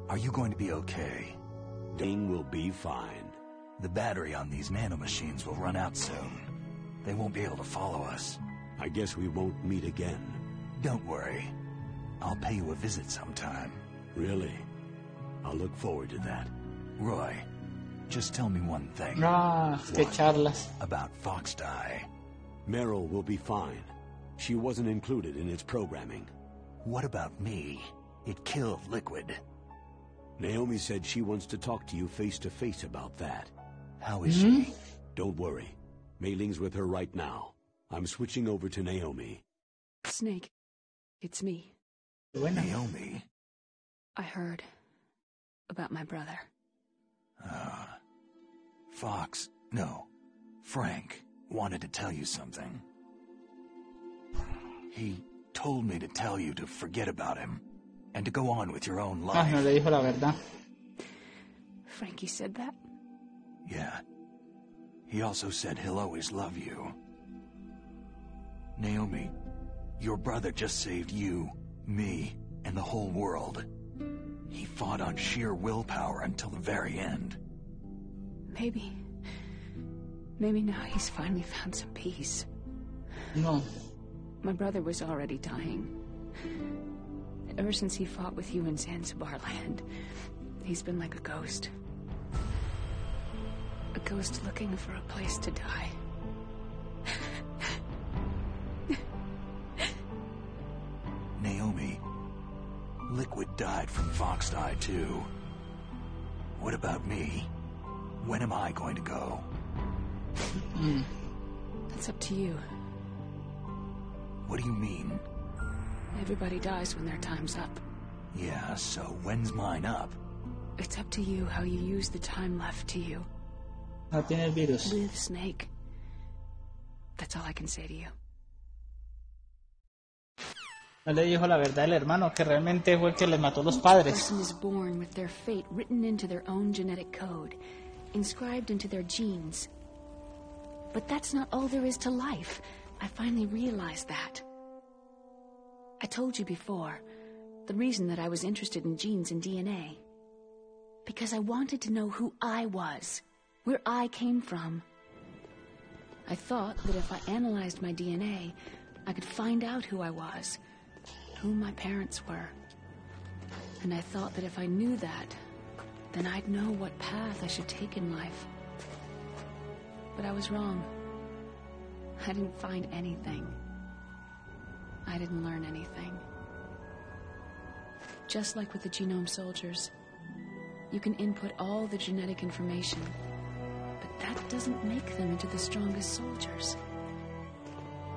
Are you going to be okay? Dane will be fine. The battery on these nanomachines will run out soon. They won't be able to follow us. I guess we won't meet again. Don't worry. I'll pay you a visit sometime. Really? I'll look forward to that. Roy, just tell me one thing. Que charlas. About Fox Die. Meryl will be fine. She wasn't included in its programming. What about me? It killed Liquid. Naomi said she wants to talk to you face to face about that. How is she? Don't worry. Mei Ling's with her right now. I'm switching over to Naomi. Snake, it's me. Naomi? I heard about my brother. Fox, no, Frank wanted to tell you something. He told me to tell you to forget about him and to go on with your own life. No le dijo la verdad. Frankie said that? Yeah. He also said he'll always love you. Naomi, your brother just saved you, me, and the whole world. He fought on sheer willpower until the very end. Maybe now he's finally found some peace. No. My brother was already dying. Ever since he fought with you in Zanzibar land, he's been like a ghost. A ghost looking for a place to die. Naomi, Liquid died from Fox Die too. What about me? When am I going to go? That's up to you. What do you mean? Everybody dies when their time's up. Yeah, so when's mine up? It's up to you how you use the time left to you. No tiene el virus. Live, Snake. That's all I can say to you. No le dijo la verdad el hermano, que realmente fue el que le mató a los padres. Each person is born with their fate written into their own genetic code, inscribed into their genes. But that's not all there is to life. I finally realized that. I told you before, the reason that I was interested in genes and DNA. Because I wanted to know who I was, where I came from. I thought that if I analyzed my DNA, I could find out who I was, who my parents were. And I thought that if I knew that, then I'd know what path I should take in life. But I was wrong. I didn't find anything. I didn't learn anything. Just like with the genome soldiers, you can input all the genetic information, but that doesn't make them into the strongest soldiers.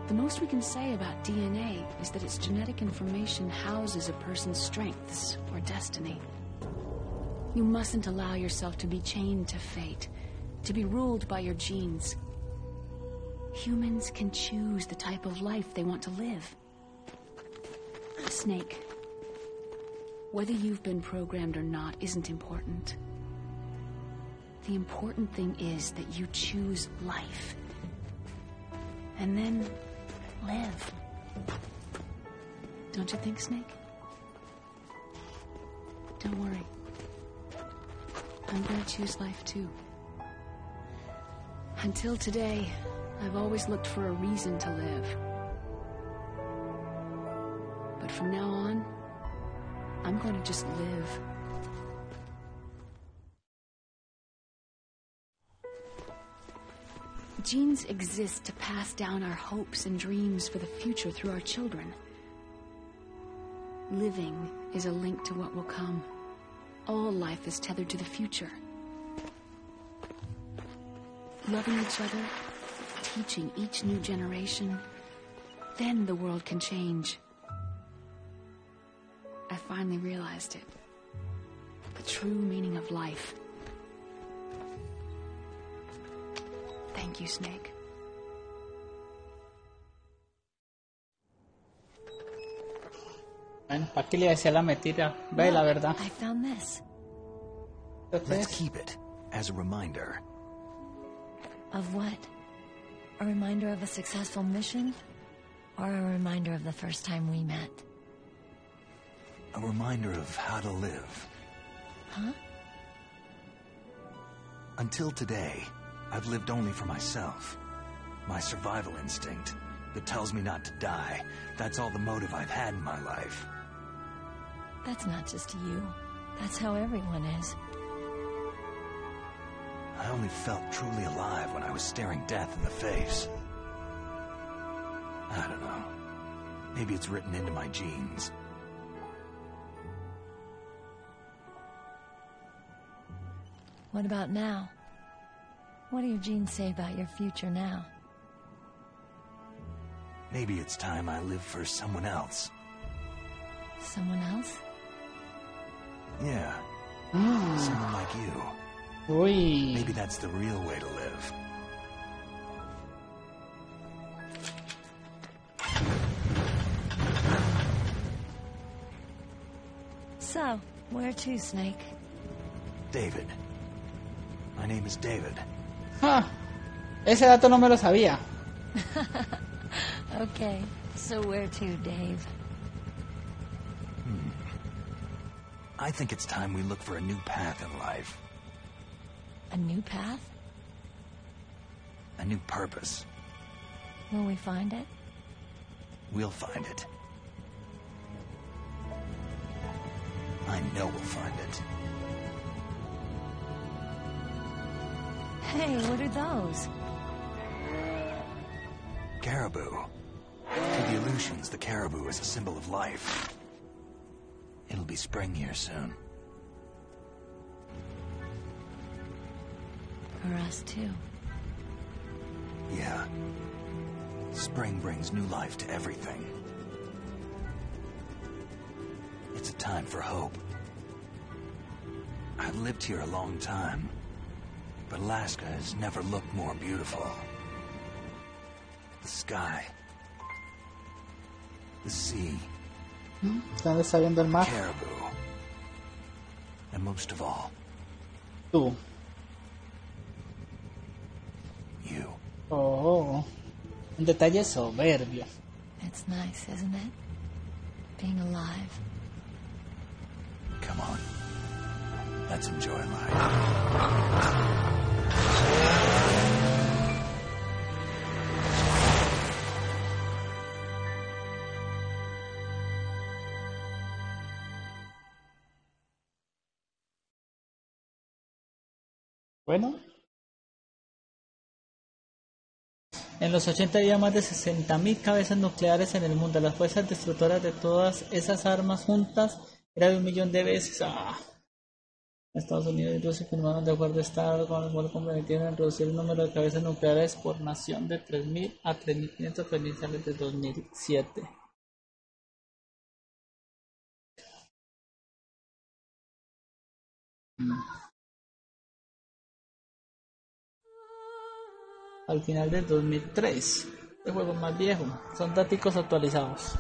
The most we can say about DNA is that its genetic information houses a person's strengths or destiny. You mustn't allow yourself to be chained to fate, to be ruled by your genes. Humans can choose the type of life they want to live. Snake, whether you've been programmed or not isn't important. The important thing is that you choose life. And then live. Don't you think, Snake? Don't worry. I'm gonna choose life too. Until today, I've always looked for a reason to live. But from now on, I'm going to just live. Genes exist to pass down our hopes and dreams for the future through our children. Living is a link to what will come. All life is tethered to the future. Loving each other, teaching each new generation, then the world can change. I finally realized it. The true meaning of life. Thank you, Snake. Bueno, ¿para qué le decía la mentira? Ve la verdad. I found this. Let's keep it as a reminder. Of what? A reminder of a successful mission? Or a reminder of the first time we met? A reminder of how to live. Huh? Until today, I've lived only for myself. My survival instinct that tells me not to die. That's all the motive I've had in my life. That's not just you. That's how everyone is. I only felt truly alive when I was staring death in the face. I don't know. Maybe it's written into my genes. What about now? What do your genes say about your future now? Maybe it's time I live for someone else. Someone else? Yeah. Someone like you. Uy. Maybe that's the real way to live. So, where to, Snake? David. My name is David. Ah, ese dato no me lo sabía. Okay, so where to, Dave? I think it's time we look for a new path in life. A new path? A new purpose. Will we find it? We'll find it. I know we'll find it. Hey, what are those? Caribou. To the illusions, the caribou is a symbol of life. It'll be spring here soon. For us, too. Yeah. Spring brings new life to everything. It's a time for hope. I've lived here a long time, but Alaska has never looked more beautiful. The sky. The sea. ¿Dónde está viendo el mar? Caribou. And most of all, Tú. you. Oh, un detalle soberbio. It's nice, isn't it? Being alive. Come on. Let's enjoy life. Bueno. En los 80 había más de 60.000 cabezas nucleares en el mundo. Las fuerzas destructoras de todas esas armas juntas era de 1 millón de veces. Estados Unidos y Rusia firmaron de acuerdo de Estado con el cual comprometieron en reducir el número de cabezas nucleares por nación de 3.000 a 3.500 a iniciales de 2007. Al final del 2003. Este juego es más viejo. Son datos actualizados.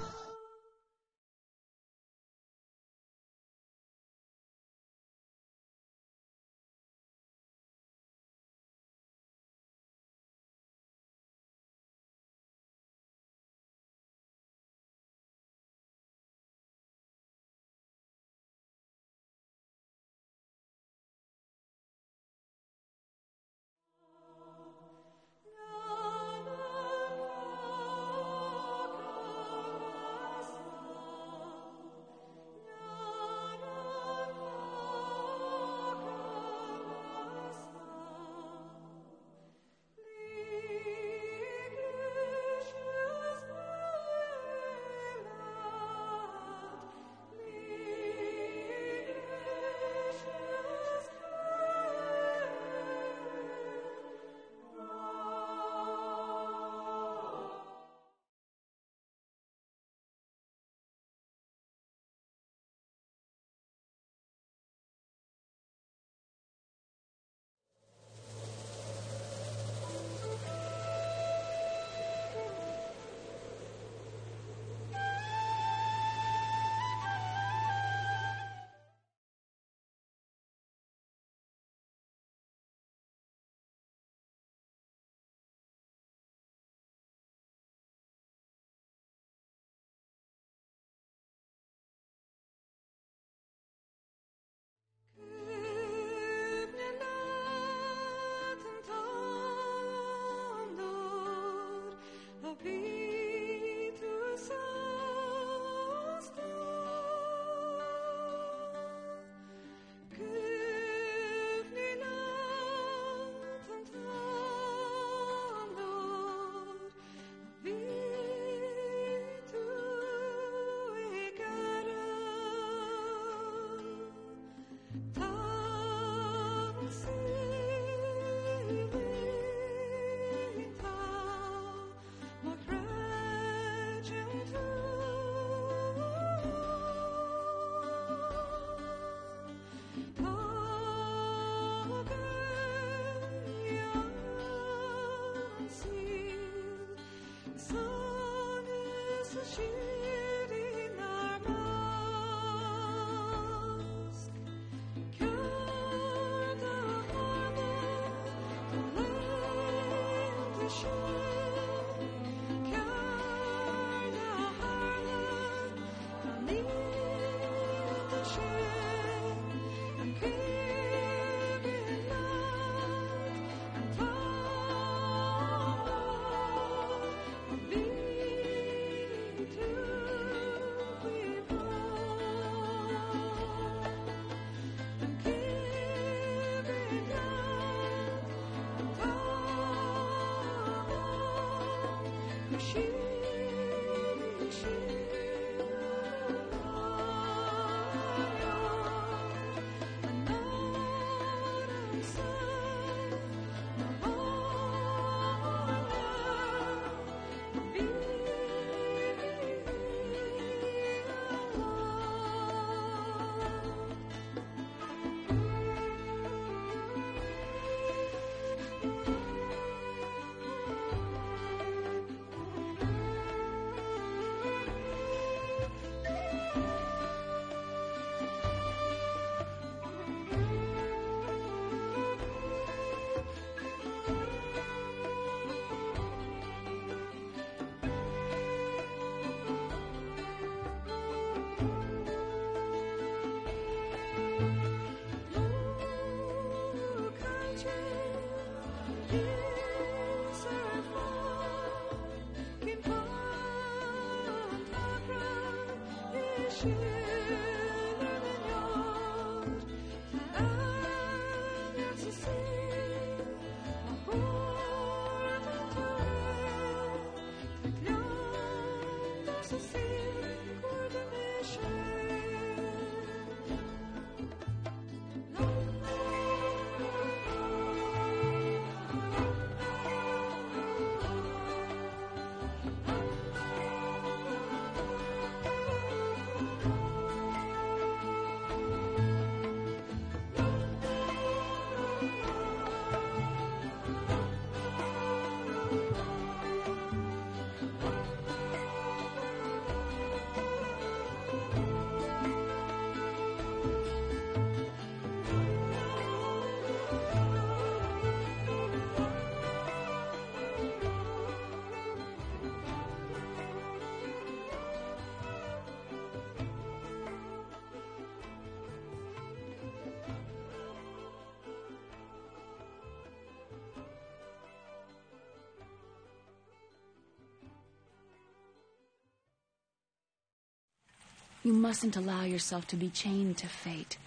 You mustn't allow yourself to be chained to fate,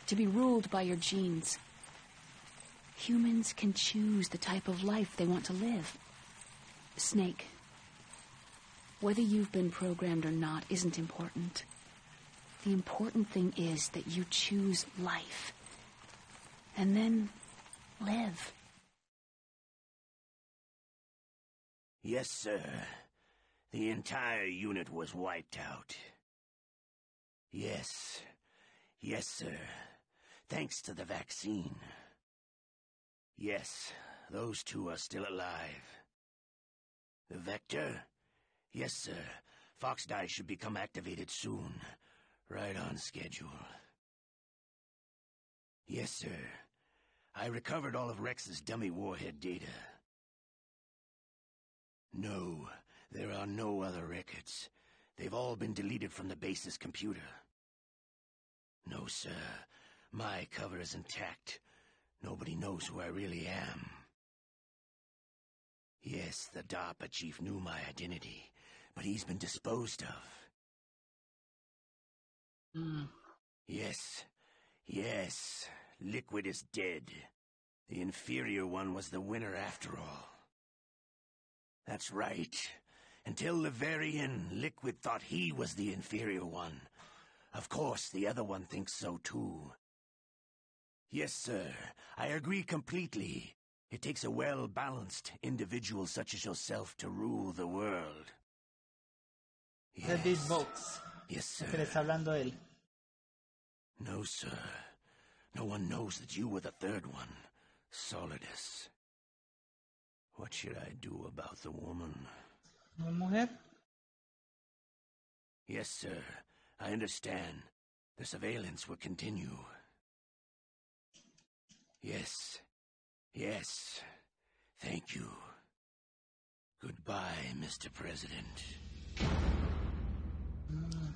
to be ruled by your genes. Humans can choose the type of life they want to live. Snake, whether you've been programmed or not isn't important. The important thing is that you choose life. And then live. Yes, sir. The entire unit was wiped out. Yes. Yes, sir. Thanks to the vaccine. Yes, those two are still alive. The Vector? Yes, sir. Foxdie should become activated soon. Right on schedule. Yes, sir. I recovered all of Rex's dummy warhead data. No, there are no other records. They've all been deleted from the base's computer. No, sir. My cover is intact. Nobody knows who I really am. Yes. Yes, the DARPA chief knew my identity, but he's been disposed of. Yes. Yes. Liquid is dead. The inferior one was the winner after all. That's right. Until the very end, Liquid thought he was the inferior one. Of course, the other one thinks so too. Yes, sir. I agree completely. It takes a well-balanced individual such as yourself to rule the world. The big box. Yes, sir. ¿Qué le está hablando él? No, sir. No one knows that you were the third one, Solidus. What should I do about the woman? ¿Una mujer? Yes, sir. I understand. The surveillance will continue. Yes. Yes. Thank you. Goodbye, Mr. President.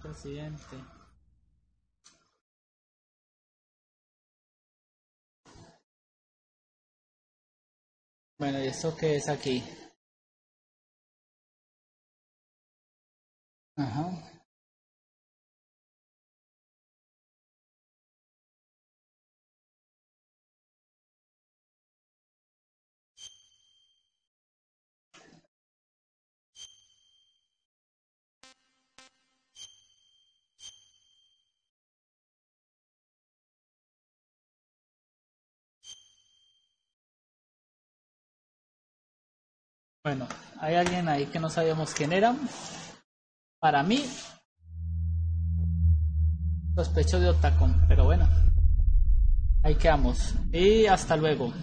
Presidente. Bueno, ¿y esto qué es aquí? Ajá. Bueno, hay alguien ahí que no sabíamos quién era. Para mí, sospecho de Otacon, pero bueno, ahí quedamos. Y hasta luego.